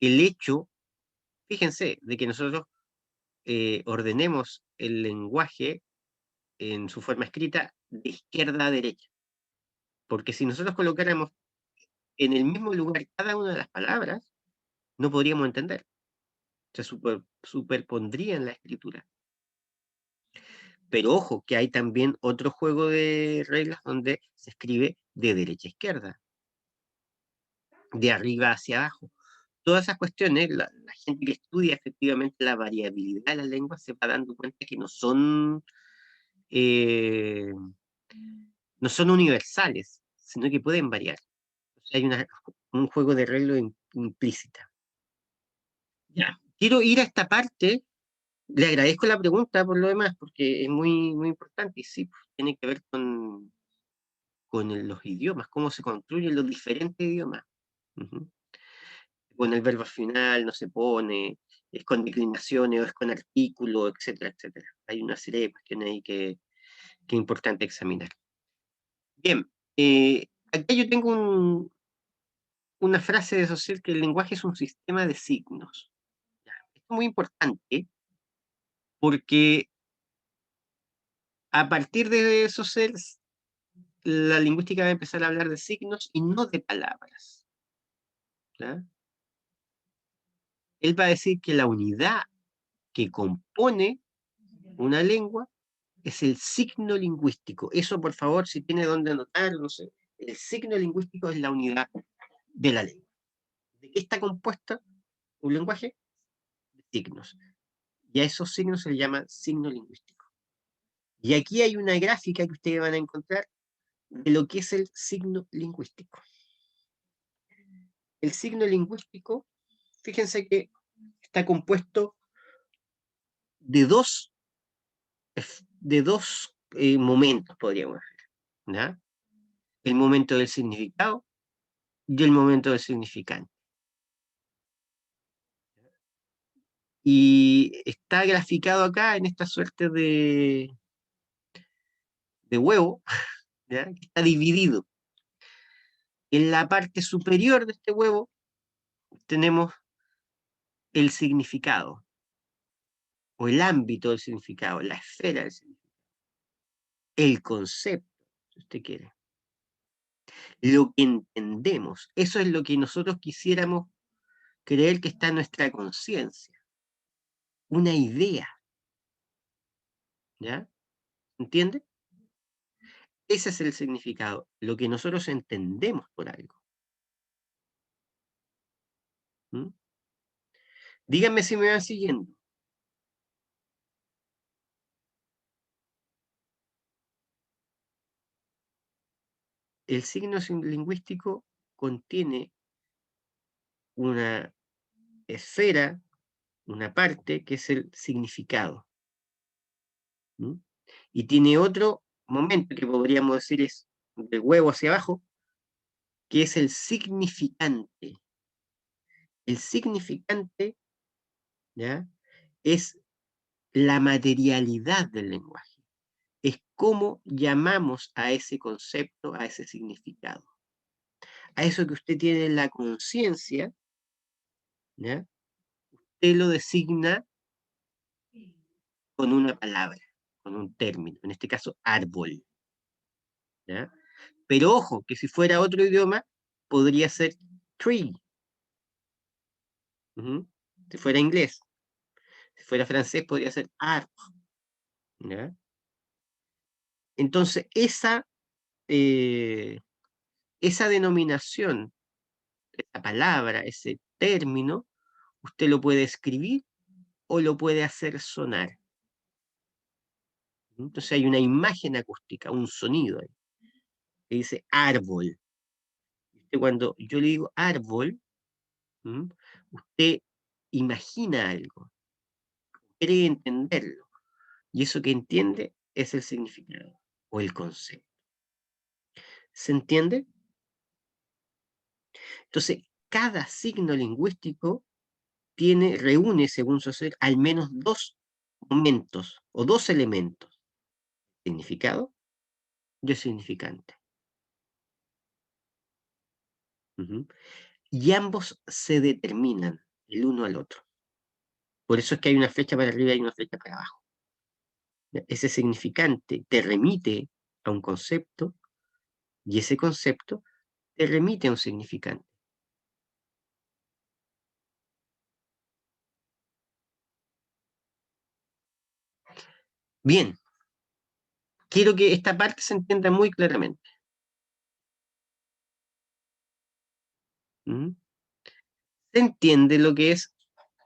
el hecho, fíjense, de que nosotros ordenemos el lenguaje en su forma escrita de izquierda a derecha. Porque si nosotros colocáramos en el mismo lugar cada una de las palabras, no podríamos entender. Se superpondría en la escritura. Pero ojo, que hay también otro juego de reglas donde se escribe de derecha a izquierda, de arriba hacia abajo. Todas esas cuestiones, la gente que estudia efectivamente la variabilidad de las lenguas se va dando cuenta que eh, no son universales, sino que pueden variar. O sea, hay un juego de reglas implícita. Ya, quiero ir a esta parte. Le agradezco la pregunta por lo demás, porque es muy importante y sí, pues, tiene que ver con los idiomas, cómo se construyen los diferentes idiomas. Ujú. Con el verbo final no se pone, es con declinaciones o es con artículo, etcétera, etcétera. Hay una serie de cuestiones ahí que es importante examinar. Bien, acá yo tengo una frase de Saussure que el lenguaje es un sistema de signos. Ya, esto es muy importante porque a partir de Saussure la lingüística va a empezar a hablar de signos y no de palabras. ¿Ya? Él va a decir que la unidad que compone una lengua es el signo lingüístico. Eso, por favor, si tiene dónde anotar, no sé. El signo lingüístico es la unidad de la lengua. ¿De qué está compuesta un lenguaje? De signos. Y a esos signos se les llama signo lingüístico. Y aquí hay una gráfica que ustedes van a encontrar de lo que es el signo lingüístico. El signo lingüístico, fíjense que está compuesto de dos momentos, podríamos decir, ¿ya? El momento del significado y el momento del significante. Y está graficado acá en esta suerte de huevo, ¿ya? Que está dividido. En la parte superior de este huevo tenemos el significado, o el ámbito del significado, la esfera del significado, el concepto, si usted quiere. Lo que entendemos, eso es lo que nosotros quisiéramos creer que está en nuestra conciencia. Una idea. ¿Ya? ¿Entiende? Ese es el significado, lo que nosotros entendemos por algo. ¿Mm? Díganme si me van siguiendo. El signo lingüístico contiene una esfera, una parte que es el significado. ¿Mm? Y tiene otro momento que podríamos decir es del huevo hacia abajo, que es el significante. El significante, ¿ya? Es la materialidad del lenguaje. Es cómo llamamos a ese concepto, a ese significado. A eso que usted tiene en la conciencia, ¿ya? Usted lo designa con una palabra, con un término, en este caso árbol. ¿Ya? Pero ojo, que si fuera otro idioma, podría ser tree. Si fuera inglés. Si fuera francés, podría ser arbre. ¿Ya? Entonces, esa denominación, esa palabra, ese término, usted lo puede escribir o lo puede hacer sonar. Entonces hay una imagen acústica, un sonido ahí, que dice árbol. Cuando yo le digo árbol, usted imagina algo, quiere entenderlo, y eso que entiende es el significado o el concepto. ¿Se entiende? Entonces, cada signo lingüístico reúne, según su ser, al menos dos momentos o dos elementos: significado y el significante. Y ambos se determinan el uno al otro. Por eso es que hay una flecha para arriba y una flecha para abajo. Ese significante te remite a un concepto y ese concepto te remite a un significante. Bien, quiero que esta parte se entienda muy claramente. ¿Se entiende lo que es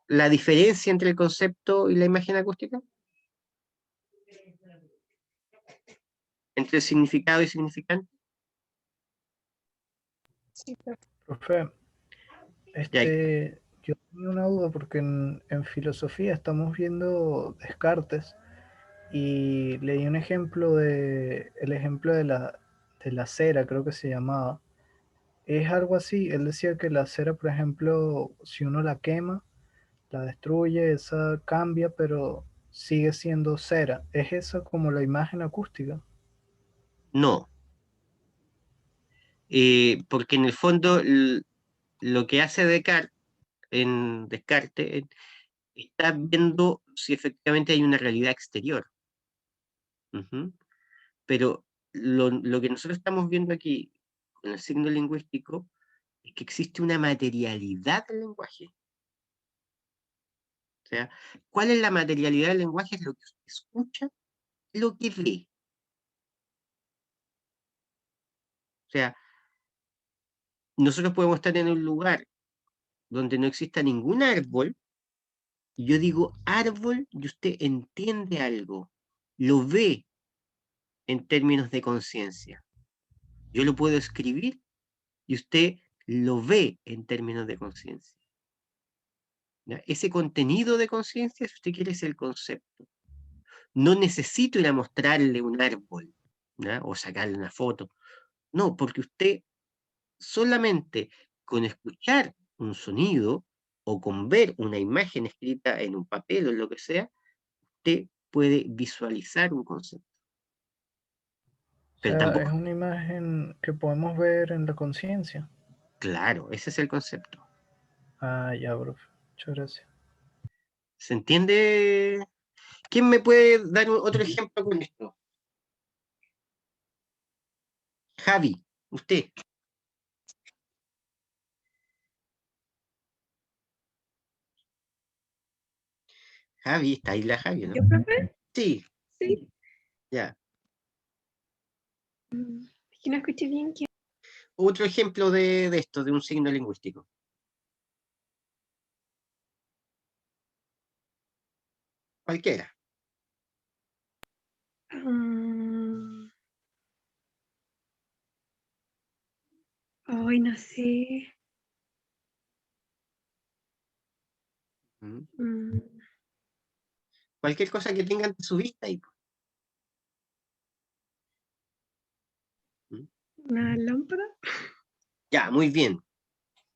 la diferencia entre el concepto y la imagen acústica? ¿Entre el significado y significante? Sí, Profe, yo tenía una duda porque en filosofía estamos viendo Descartes y leí un ejemplo el ejemplo de la cera, creo que se llamaba. Es algo así, él decía que la cera, por ejemplo, si uno la quema, la destruye, esa cambia, pero sigue siendo cera. ¿Es eso como la imagen acústica? No, porque en el fondo lo que hace Descartes está viendo si efectivamente hay una realidad exterior. Pero lo que nosotros estamos viendo aquí con el signo lingüístico es que existe una materialidad del lenguaje. O sea, ¿cuál es la materialidad del lenguaje? Es lo que usted escucha, lo que ve. O sea, nosotros podemos estar en un lugar donde no exista ningún árbol, y yo digo árbol y usted entiende algo, lo ve en términos de conciencia. Yo lo puedo escribir y usted lo ve en términos de conciencia. ¿ya? Ese contenido de conciencia, si usted quiere, es el concepto. No necesito ir a mostrarle un árbol, ¿ya? O sacarle una foto. No, porque usted solamente con escuchar un sonido o con ver una imagen escrita en un papel o en lo que sea, usted puede visualizar un concepto. O Pero sea, tampoco, es una imagen que podemos ver en la conciencia. claro, ese es el concepto. Ah, ya, profe. Muchas gracias. ¿Se entiende? ¿Quién me puede dar otro ejemplo con esto? Javi, usted. Javi, está ahí la Javi, ¿no? ¿Yo, profe? Sí, Sí. ya. Es que no escuché bien. Otro ejemplo de esto, de un signo lingüístico. Cualquiera. Ay, no sé. ¿Mm? Mm, Cualquier cosa que tenga ante su vista y... ¿Mm? ¿Una lámpara? Ya, muy bien.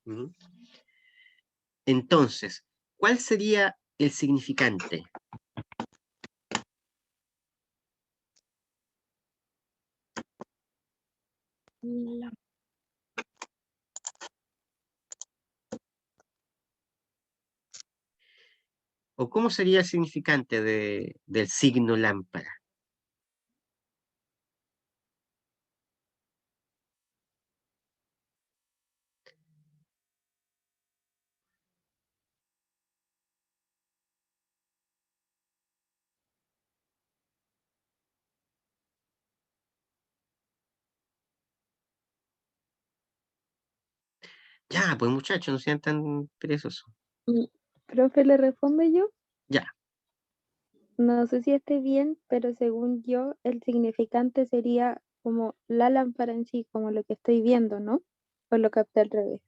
¿Mm? Entonces, ¿cuál sería el significante? La- ¿O cómo sería el significante del signo lámpara? Ya, pues muchachos, no sean tan perezosos. Profe, ¿le respondo yo? Ya, No sé si esté bien, pero según yo, el significante sería como la lámpara en sí, como lo que estoy viendo, ¿no? O lo capté al revés.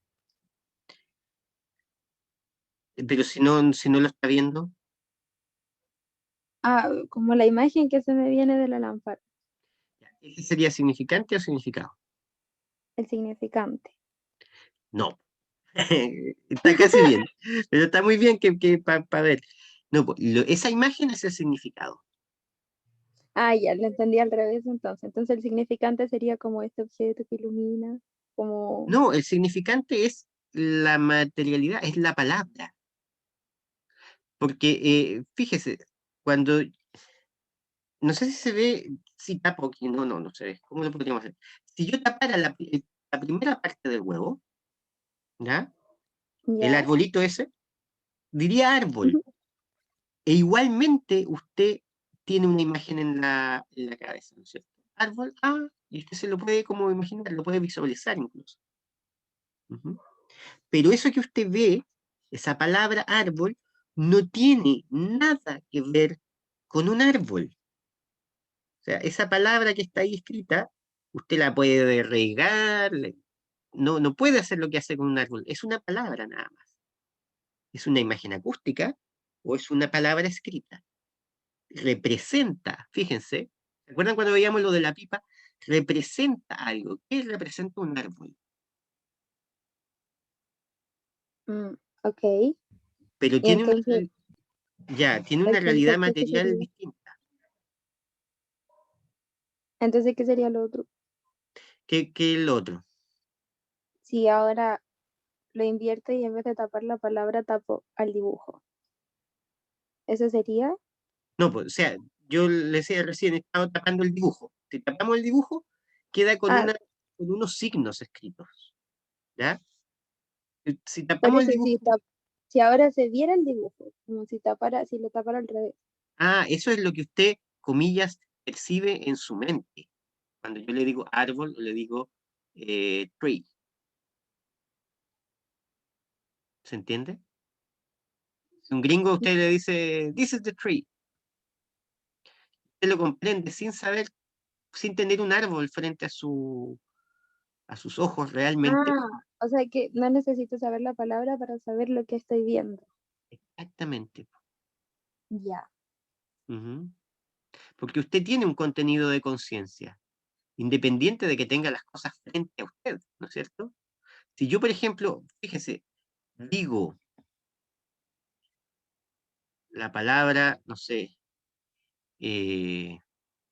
pero si no lo está viendo, Ah, como la imagen que se me viene de la lámpara, ¿ese sería significante o significado? el significante. No. Está casi bien, pero está muy bien que para ver. No, pues, esa imagen es el significado. Ah, ya, lo entendí al revés entonces. Entonces el significante sería como este objeto que ilumina, como... No, el significante es la materialidad, es la palabra. Porque, fíjese, cuando, no sé si se ve, si tapo aquí, no se ve. ¿Cómo lo podríamos hacer? Si yo tapara la primera parte del huevo, ¿ya? El Ya. arbolito ese, diría árbol. Ujú. E igualmente usted tiene una imagen en la cabeza, ¿no es cierto? Árbol, y usted se lo puede como imaginar, lo puede visualizar incluso. Ujú. Pero eso que usted ve, esa palabra árbol, no tiene nada que ver con un árbol. O sea, esa palabra que está ahí escrita, usted la puede regar, no puede hacer lo que hace con un árbol. Es una palabra nada más. Es una imagen acústica o es una palabra escrita. Representa, fíjense, ¿se acuerdan cuando veíamos lo de la pipa? Representa algo. ¿Qué representa un árbol? Ok. Pero Y tiene una, entonces tiene el una realidad concepto que material sería. distinta. Entonces, ¿qué sería lo otro? Que el otro. Si ahora lo invierto y en vez de tapar la palabra tapo al dibujo. ¿Eso sería? No, pues, o sea, yo le decía recién, estaba tapando el dibujo. Si tapamos el dibujo, queda con Ah, con unos signos escritos. ¿Ya? Si por tapamos el eso dibujo, si ahora se viera el dibujo, como si tapara, si lo tapara al revés. eso es lo que usted, comillas, percibe en su mente. Cuando yo le digo árbol, le digo tree. ¿Se entiende? Si un gringo a usted le dice, this is the tree, usted lo comprende sin saber, sin tener un árbol frente a sus ojos realmente. Ah, o sea que no necesito saber la palabra para saber lo que estoy viendo. Exactamente. Ya. Ujú. Porque usted tiene un contenido de conciencia, independiente de que tenga las cosas frente a usted, ¿no es cierto? Si yo, por ejemplo, fíjese, digo la palabra, no sé,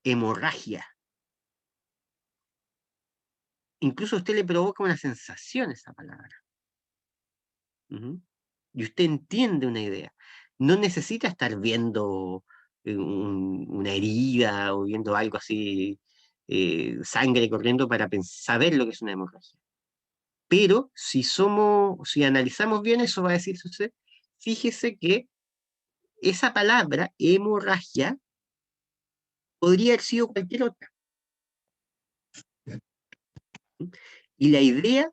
hemorragia, incluso a usted le provoca una sensación esa palabra. Ujú. Y usted entiende una idea. No necesita estar viendo una herida o viendo algo así, sangre corriendo para saber lo que es una hemorragia. Pero si analizamos bien eso, va a decir usted, fíjese que esa palabra, hemorragia, podría haber sido cualquier otra. Y la idea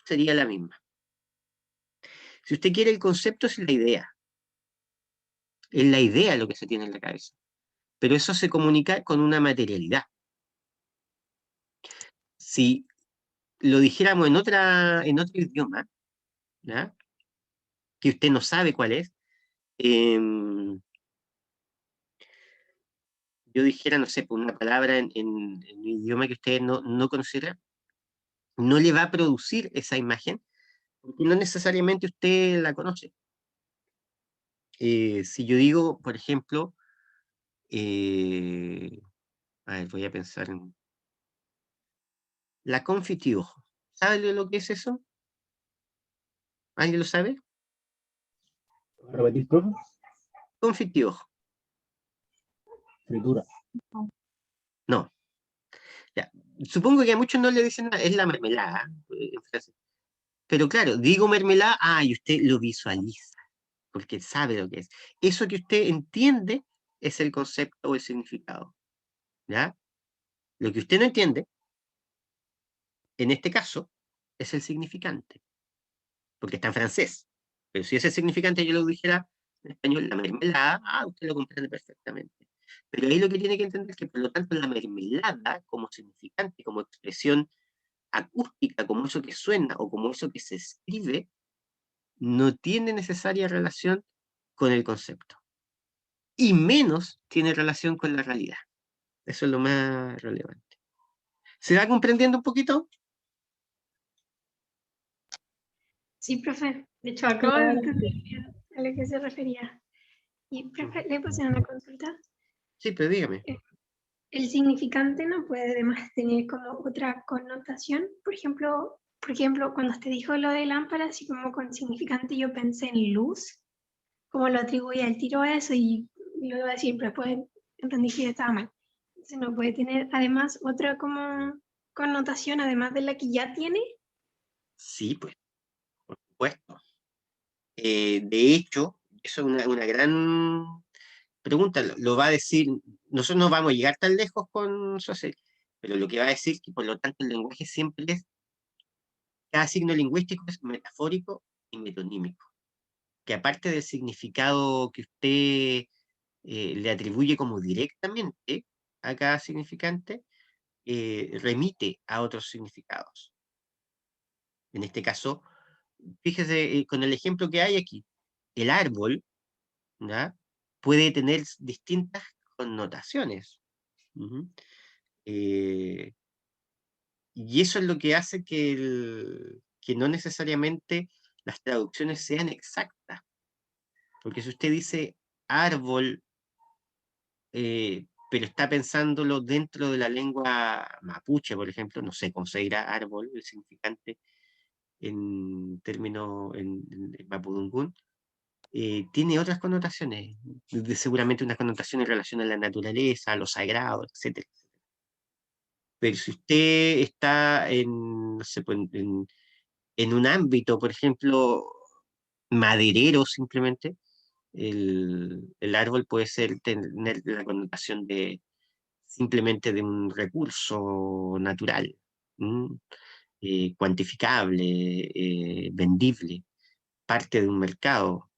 sería la misma. Si usted quiere, el concepto es la idea. Es la idea lo que se tiene en la cabeza. Pero eso se comunica con una materialidad. Si lo dijéramos en otro idioma, ¿ya? Que usted no sabe cuál es, yo dijera, no sé, por una palabra en un idioma que usted no conociera, no le va a producir esa imagen, porque no necesariamente usted la conoce. Si yo digo, por ejemplo, a ver, voy a pensar en la confiture. ¿Sabe lo que es eso? ¿Alguien lo sabe? ¿Repetir, profe? Confiture. Fritura. No. Ya. Supongo que a muchos no le dicen nada, es la mermelada, en francés. Pero claro, digo mermelada, y usted lo visualiza, porque sabe lo que es. Eso que usted entiende es el concepto o el significado. ¿Ya? Lo que usted no entiende, en este caso, es el significante, porque está en francés. Pero si ese significante yo lo dijera en español, la mermelada, usted lo comprende perfectamente. Pero ahí lo que tiene que entender es que, por lo tanto, la mermelada, como significante, como expresión acústica, como eso que suena o como eso que se escribe, no tiene necesaria relación con el concepto. Y menos tiene relación con la realidad. Eso es lo más relevante. ¿Se va comprendiendo un poquito? Sí, profe. De hecho, acabo de entender bien a lo que se refería. Y, profe, le puse una consulta. Sí, pero dígame. El significante no puede además tener como otra connotación. Por ejemplo, cuando usted dijo lo de lámpara, así como con significante, yo pensé en luz, como lo atribuía el tiro a eso y lo iba a decir, pero después entendí que estaba mal. Entonces no puede tener además otra como connotación, además de la que ya tiene. Sí, pues, por supuesto. De hecho, eso es una gran pregunta. Lo va a decir, nosotros no vamos a llegar tan lejos con Saussure, pero lo que va a decir que por lo tanto el lenguaje siempre es, cada signo lingüístico es metafórico y metonímico. Que aparte del significado que usted le atribuye como directamente a cada significante, remite a otros significados. En este caso, fíjese con el ejemplo que hay aquí, el árbol, ¿ya? Puede tener distintas connotaciones. Ujú. Eh, y eso es lo que hace que no necesariamente las traducciones sean exactas. Porque si usted dice árbol, pero está pensándolo dentro de la lengua mapuche, por ejemplo, no sé cómo se dirá árbol, el significante en términos en mapudungún, tiene otras connotaciones, seguramente una connotación en relación a la naturaleza, a lo sagrado, etc. Pero si usted está no sé, pues, en un ámbito, por ejemplo, maderero simplemente, el árbol puede tener la connotación de simplemente de un recurso natural, cuantificable, vendible, parte de un mercado.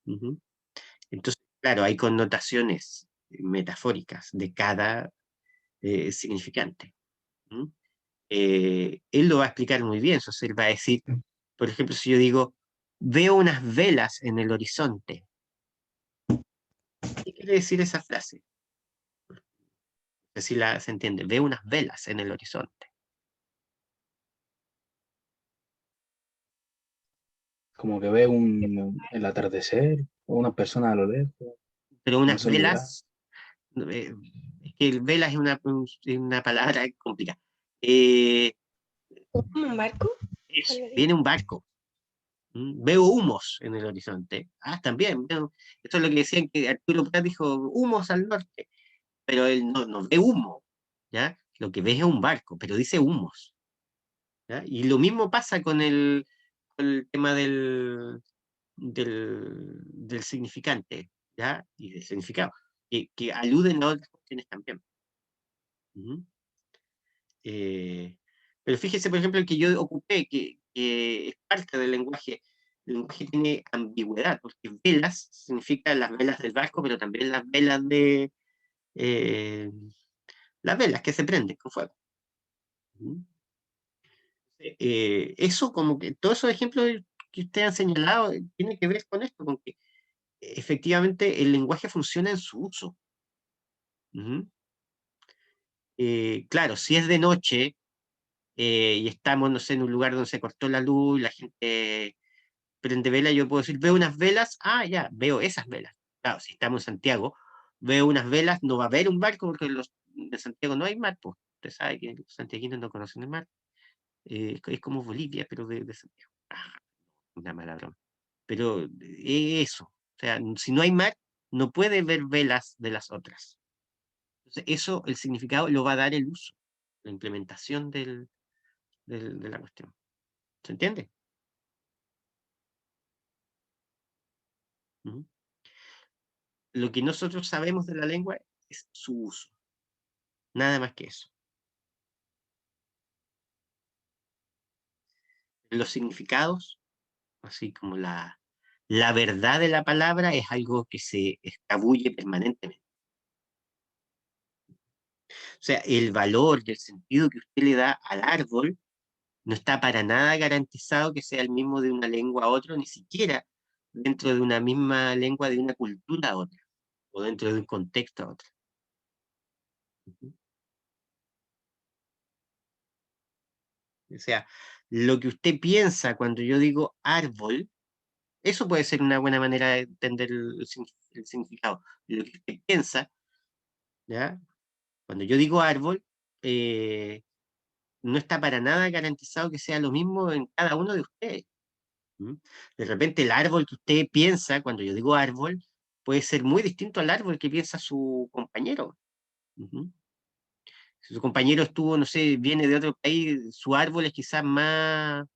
Entonces, claro, hay connotaciones metafóricas de cada significante. ¿Mm? Él lo va a explicar muy bien, él va a decir, por ejemplo, si yo digo, veo unas velas en el horizonte, ¿Qué quiere decir esa frase? No sé si se entiende. Ve unas velas en el horizonte. Como que ve el atardecer, o una persona a lo lejos, Pero una unas soledad. velas, es que el vela es una palabra complicada. Eh, ¿Como un barco? eso, Algo así. viene un barco. Veo humos en el horizonte. También. Esto es lo que decían que Arturo Prat dijo, humos al norte. Pero él no ve humo, ¿ya? Lo que ve es un barco, pero dice humos, ¿ya? Y lo mismo pasa con el tema del significante, ¿ya? Y del significado, que aluden a otras cuestiones también. Ujú. Pero fíjese, por ejemplo, el que yo ocupé, que es parte del lenguaje. El lenguaje tiene ambigüedad, porque velas significa las velas del barco, pero también eh, las velas que se prenden con fuego. Ujú. Eso como que todos esos ejemplos que usted ha señalado tienen que ver con esto, con que efectivamente el lenguaje funciona en su uso. Ujú. Claro, si es de noche y estamos, no sé, en un lugar donde se cortó la luz, la gente prende vela, yo puedo decir, veo unas velas, ya, veo esas velas. Claro, si estamos en Santiago, veo unas velas, no va a haber un barco porque en Santiago no hay mar, pues usted sabe que los santiaguinos no conocen el mar. Es como Bolivia, pero de Santiago. Una mala broma. Pero eso, o sea, si no hay mar, no puede ver velas de las otras. Entonces, eso, el significado lo va a dar el uso, la implementación de la cuestión. ¿Se entiende? Ujú. Lo que nosotros sabemos de la lengua es su uso, nada más que eso. Los significados, así como la verdad de la palabra, es algo que se escabulle permanentemente. O sea, el valor y el sentido que usted le da al árbol no está para nada garantizado que sea el mismo de una lengua a otra, ni siquiera dentro de una misma lengua de una cultura a otra, o dentro de un contexto a otro. Ujú. O sea, lo que usted piensa cuando yo digo árbol, eso puede ser una buena manera de entender el significado. Lo que usted piensa, ¿ya? Cuando yo digo árbol, eh, no está para nada garantizado que sea lo mismo en cada uno de ustedes. ¿Mm? De repente el árbol que usted piensa, cuando yo digo árbol, puede ser muy distinto al árbol que piensa su compañero. Ujú. Si su compañero estuvo, no sé, viene de otro país, su árbol es quizás más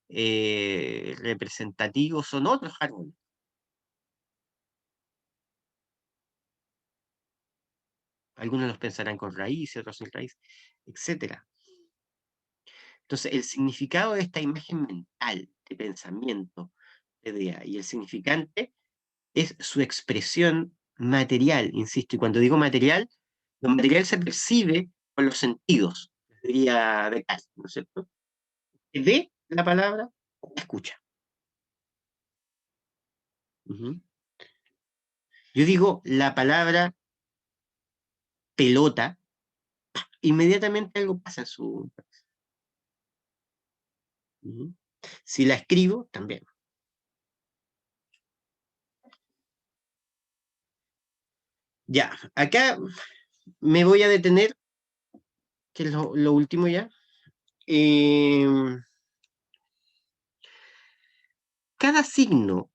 representativo, son otros árboles. Algunos los pensarán con raíces, otros sin raíz, etc. Entonces, el significado de esta imagen mental, de pensamiento, de idea, y el significante es su expresión material, insisto, y cuando digo material, lo material se percibe con los sentidos, diría Descartes, ¿no es cierto? Que ve la palabra, la escucha. Ujú. Yo digo la palabra pelota, inmediatamente algo pasa en su cabeza. Ujú. Si la escribo, también. Ya, acá me voy a detener, que es lo último ya. Cada signo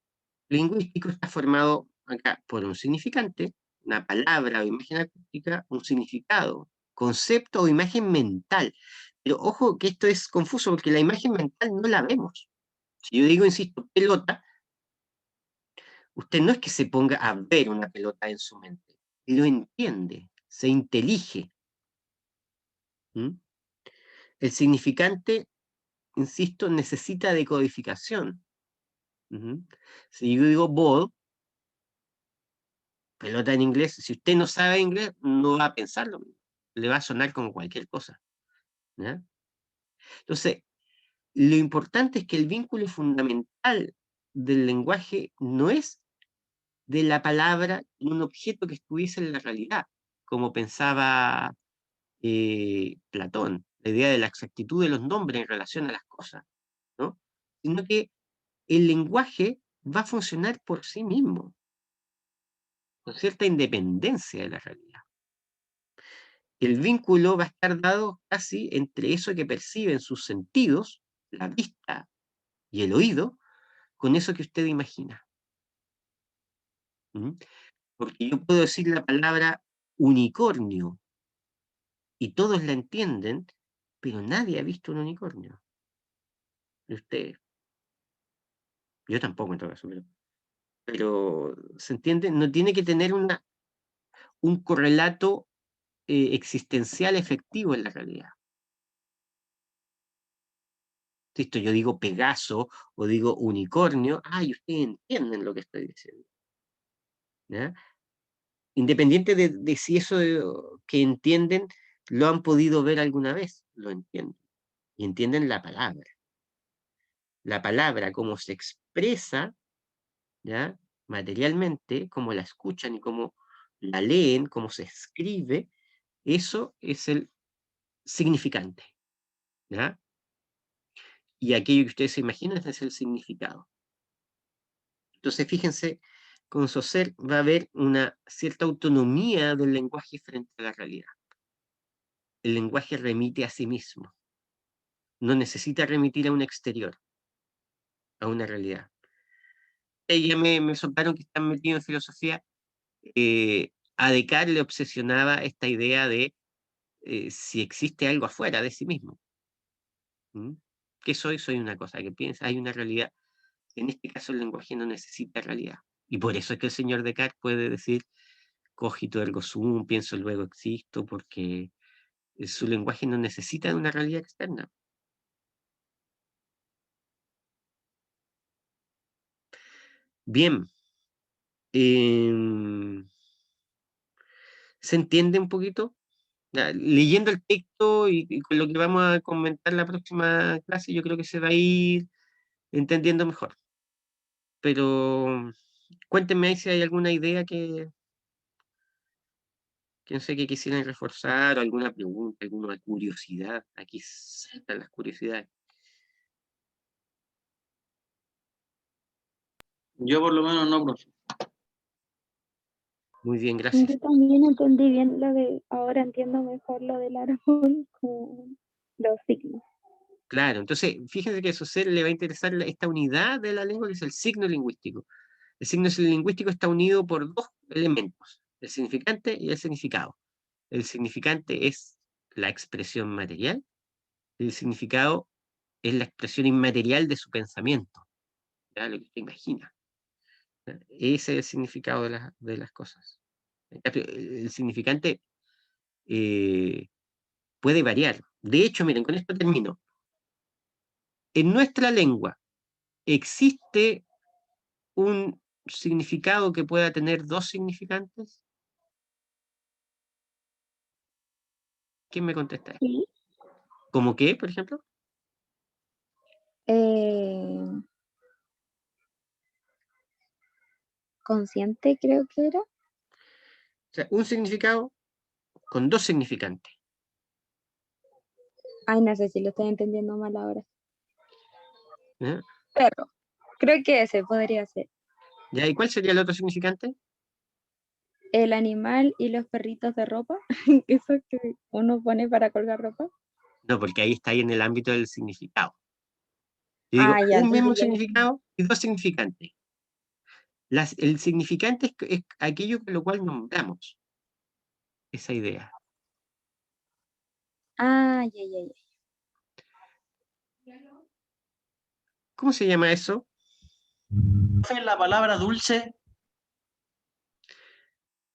lingüístico está formado acá por un significante, una palabra o imagen acústica, un significado, concepto o imagen mental. Pero ojo que esto es confuso porque la imagen mental no la vemos. Si yo digo, insisto, pelota, usted no es que se ponga a ver una pelota en su mente, lo entiende, se intelige. ¿Mm? El significante, insisto, necesita decodificación. Ujú. Si yo digo ball, pelota en inglés, si usted no sabe inglés, no va a pensarlo, le va a sonar como cualquier cosa. ¿Ya? Entonces, lo importante es que el vínculo fundamental del lenguaje no es de la palabra en un objeto que estuviese en la realidad, como pensaba Platón, la idea de la exactitud de los nombres en relación a las cosas, ¿no? Sino que el lenguaje va a funcionar por sí mismo, con cierta independencia de la realidad. El vínculo va a estar dado casi entre eso que perciben sus sentidos, la vista y el oído, con eso que usted imagina. ¿Mm? Porque yo puedo decir la palabra unicornio y todos la entienden, pero nadie ha visto un unicornio. De ustedes. Yo tampoco en todo caso, pero ¿se entiende? No tiene que tener un correlato existencial efectivo en la realidad. Esto yo digo Pegaso o digo unicornio, y ustedes entienden lo que estoy diciendo. ¿Ya? Independiente de si eso que entienden lo han podido ver alguna vez, lo entienden. Y entienden la palabra. La palabra, cómo se expresa, ¿ya? Materialmente, cómo la escuchan y cómo la leen, cómo se escribe, eso es el significante. ¿Ya? Y aquello que ustedes se imaginan es el significado. Entonces, fíjense, con Saussure va a haber una cierta autonomía del lenguaje frente a la realidad. El lenguaje remite a sí mismo. No necesita remitir a un exterior, a una realidad. Ya me soltaron que están metidos en filosofía. A Descartes le obsesionaba esta idea de si existe algo afuera de sí mismo. ¿Mm? ¿Qué soy? Soy una cosa que piensa, hay una realidad. En este caso el lenguaje no necesita realidad. Y por eso es que el señor Descartes puede decir cogito ergo sum, pienso luego existo, porque su lenguaje no necesita de una realidad externa. Bien. ¿Se entiende un poquito? Leyendo el texto y con lo que vamos a comentar la próxima clase, yo creo que se va a ir entendiendo mejor. Pero cuéntenme ahí si hay alguna idea que no sé que quisieran reforzar, o alguna pregunta, alguna curiosidad. Aquí saltan las curiosidades. Yo por lo menos no, profe. Muy bien, gracias. Yo también entendí bien ahora entiendo mejor lo del árbol con los signos. Claro, entonces fíjense que a Saussure le va a interesar esta unidad de la lengua que es el signo lingüístico. El signo lingüístico está unido por dos elementos, el significante y el significado. El significante es la expresión material, y el significado es la expresión inmaterial de su pensamiento, ¿ya? Lo que usted imagina. ¿Ya? Ese es el significado de las cosas. El significante puede variar. De hecho, miren, con esto termino. En nuestra lengua existe un significado que pueda tener dos significantes. ¿Quién me contesta? Sí. ¿Cómo qué, por ejemplo? Consciente creo que era. O sea, un significado con dos significantes. Ay, no sé si lo estoy entendiendo mal ahora. ¿Ya? Perro. Creo que ese podría ser. ¿Ya? ¿Y cuál sería el otro significante? El animal y los perritos de ropa. Eso que uno pone para colgar ropa. No, porque ahí está ahí en el ámbito del significado. Yo digo, Ya, un mismo entonces ya significado y dos significantes. El significante es aquello con lo cual nombramos esa idea. ya. ¿Cómo se llama eso? La palabra dulce.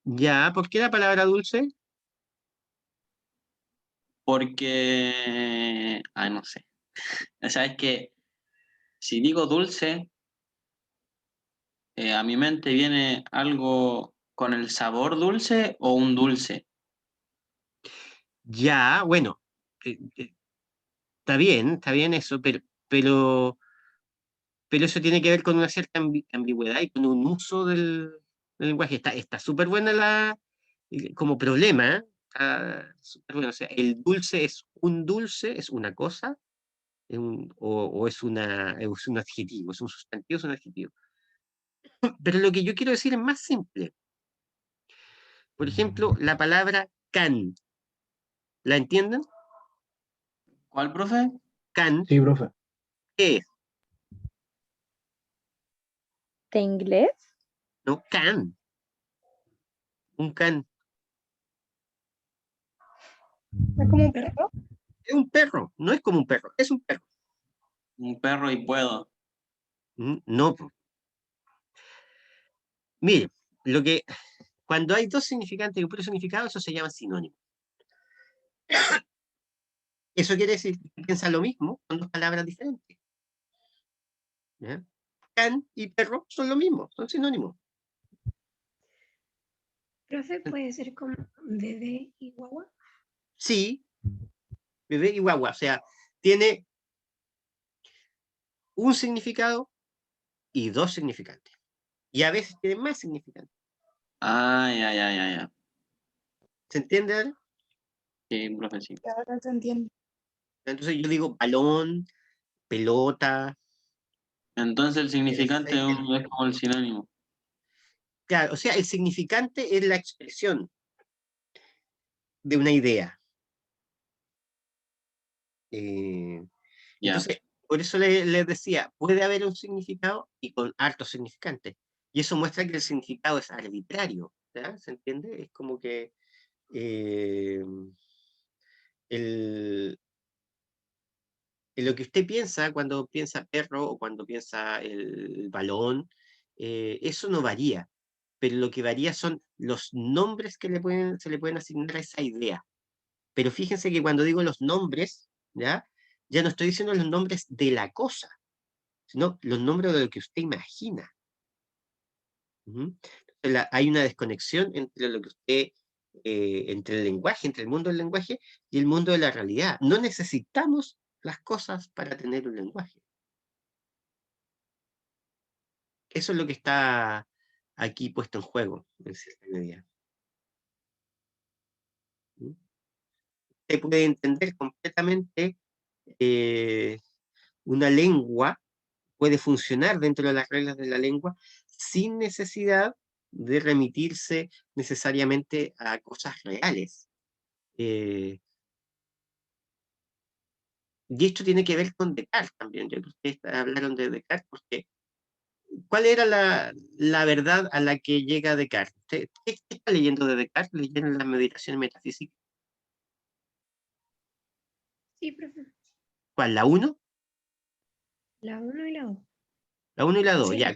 Ya, ¿por qué la palabra dulce? Porque, no sé. O sea, es que si digo dulce, a mi mente viene algo con el sabor dulce o un dulce. Ya, bueno, está bien eso, pero eso tiene que ver con una cierta ambigüedad y con un uso el lenguaje. Está súper buena como problema, ¿eh? Está súper bueno. O sea, el dulce es un dulce, es una cosa, o es un adjetivo, es un sustantivo, es un adjetivo. Pero lo que yo quiero decir es más simple. Por ejemplo, la palabra can. ¿La entienden? ¿Cuál, profe? Can, Sí, profe. ¿qué es? ¿De inglés? No, can. Un can. ¿Es como un perro? Es un perro, no es como un perro, es un perro. Un perro y puedo. No. Mire, cuando hay dos significantes y un puro significado, eso se llama sinónimo. Eso quiere decir que piensa lo mismo con dos palabras diferentes. ¿Ya? Can y perro son lo mismo, son sinónimos. Profe, puede ser como bebé y guagua. Sí, bebé y guagua, o sea, tiene un significado y dos significantes. Y a veces tiene más significantes. Ah, ya. ¿Se entiende ahora? Sí, profe, sí. Que ahora se entiende. Entonces yo digo balón, pelota. Entonces el significante el- es como el sinónimo. Claro, o sea, el significante es la expresión de una idea. Ya. Entonces, por eso les decía, puede haber un significado y con hartos significantes. Y eso muestra que el significado es arbitrario. ¿Ya? ¿Se entiende? Es como que eh, el, lo que usted piensa cuando piensa perro o cuando piensa el balón, eso no varía. Pero lo que varía son los nombres que se le pueden asignar a esa idea. Pero fíjense que cuando digo los nombres, ya no estoy diciendo los nombres de la cosa, sino los nombres de lo que usted imagina. Ujú. Entonces, hay una desconexión entre lo que usted, entre el lenguaje, entre el mundo del lenguaje y el mundo de la realidad. No necesitamos las cosas para tener un lenguaje. Eso es lo que está aquí puesto en juego, en cierta medida. ¿Mm? Usted puede entender completamente una lengua, puede funcionar dentro de las reglas de la lengua sin necesidad de remitirse necesariamente a cosas reales. Y esto tiene que ver con Descartes también, ya que ustedes hablaron de Descartes, porque ¿cuál era la verdad a la que llega Descartes? ¿Usted qué está leyendo de Descartes? ¿Leyeron las meditaciones metafísicas? Sí, profe. ¿Cuál? ¿La 1? La 1 y la 2. La 1 y la 2, Sí. ya.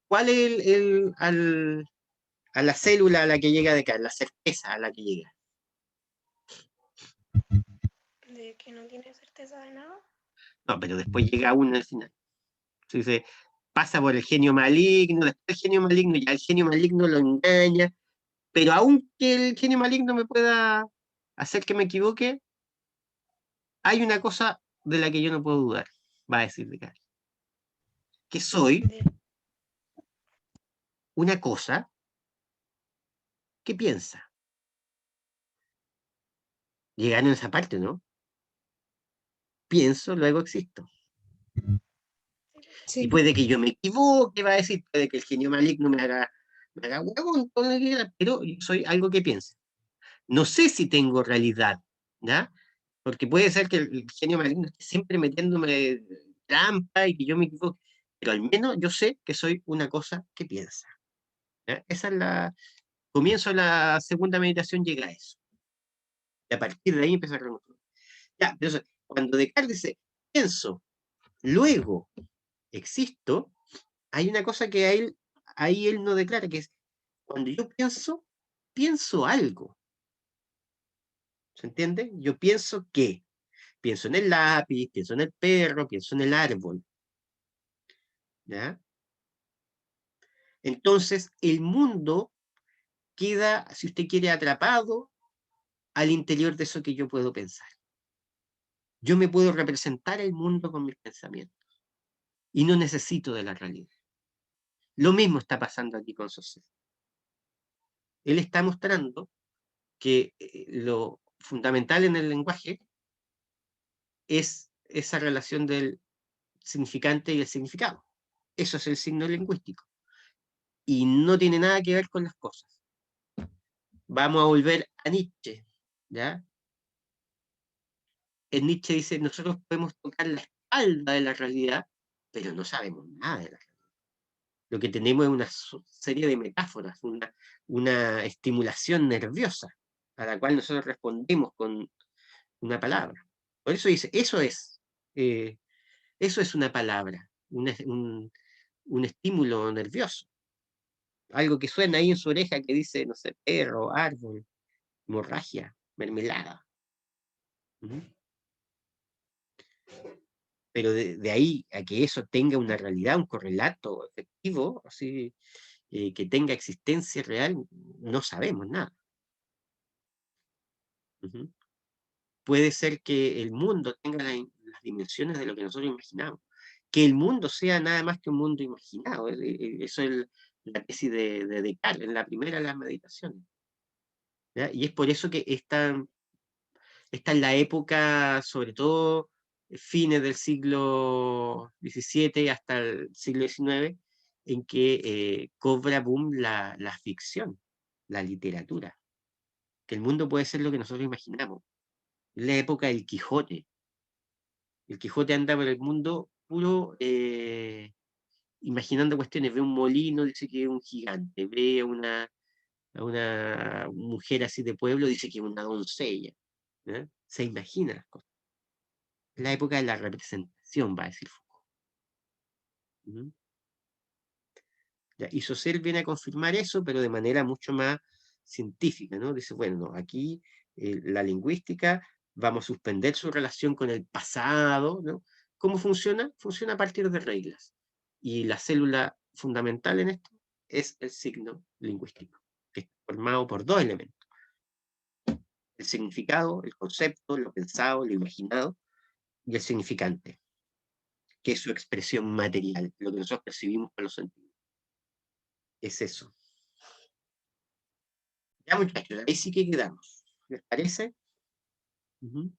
¿Cuál es a la célula a la que llega Descartes, la certeza a la que llega? ¿De que no tiene certeza de nada? No, pero después llega uno al final. Entonces, pasa por el genio maligno, después el genio maligno, ya el genio maligno lo engaña, pero aunque el genio maligno me pueda hacer que me equivoque, hay una cosa de la que yo no puedo dudar, va a decir Descartes, que soy una cosa que piensa. Llegaron a esa parte, ¿no? Pienso, luego existo. Y Sí. puede que yo me equivoque, va a decir, puede que el genio maligno me haga huevón, todo lo que quiera, pero yo soy algo que piensa. No sé si tengo realidad, ¿ya? Porque puede ser que el genio maligno esté siempre metiéndome trampa y que yo me equivoque, pero al menos yo sé que soy una cosa que piensa. ¿Ya? Esa es comienzo de la segunda meditación, llega a eso. Y a partir de ahí empieza a reconstruir. Ya, entonces, cuando Descartes dice, pienso, luego existo, hay una cosa que ahí él no declara, que es, cuando yo pienso algo. ¿Se entiende? Yo pienso que pienso en el lápiz, pienso en el perro, pienso en el árbol. ¿Ya? Entonces, el mundo queda, si usted quiere, atrapado al interior de eso que yo puedo pensar. Yo me puedo representar el mundo con mis pensamientos y no necesito de la realidad. Lo mismo está pasando aquí con Sosé. Él está mostrando que lo fundamental en el lenguaje es esa relación del significante y el significado. Eso es el signo lingüístico. Y no tiene nada que ver con las cosas. Vamos a volver a Nietzsche, ¿ya? En Nietzsche dice, nosotros podemos tocar la espalda de la realidad, pero no sabemos nada de la realidad. Lo que tenemos es una serie de metáforas, una estimulación nerviosa, a la cual nosotros respondemos con una palabra. Por eso dice, eso es una palabra, un estímulo nervioso. Algo que suena ahí en su oreja que dice, no sé, perro, árbol, hemorragia, mermelada. ¿Mm? Pero de ahí a que eso tenga una realidad, un correlato efectivo, así, que tenga existencia real, no sabemos nada. Ujú. Puede ser que el mundo tenga las dimensiones de lo que nosotros imaginamos. Que el mundo sea nada más que un mundo imaginado. Eso es la tesis de Descartes, en la primera de las meditaciones. ¿Ya? Y es por eso que esta es la época, sobre todo fines del siglo XVII hasta el siglo XIX, en que cobra boom la ficción, la literatura. Que el mundo puede ser lo que nosotros imaginamos. Es la época del Quijote. El Quijote anda por el mundo puro imaginando cuestiones. Ve un molino, dice que es un gigante. Ve a una mujer así de pueblo, dice que es una doncella. ¿Eh? Se imagina las cosas. Es la época de la representación, va a decir Foucault. ¿Mm? Ya, y Saussure viene a confirmar eso, pero de manera mucho más científica, ¿no? Dice, bueno, no, aquí la lingüística, vamos a suspender su relación con el pasado, ¿no? ¿Cómo funciona? Funciona a partir de reglas. Y la célula fundamental en esto es el signo lingüístico, que está formado por dos elementos. El significado, el concepto, lo pensado, lo imaginado, y el significante, que es su expresión material, lo que nosotros percibimos con los sentidos. Es eso. Ya, muchachos, ahí sí que quedamos. ¿Les parece? Ujú.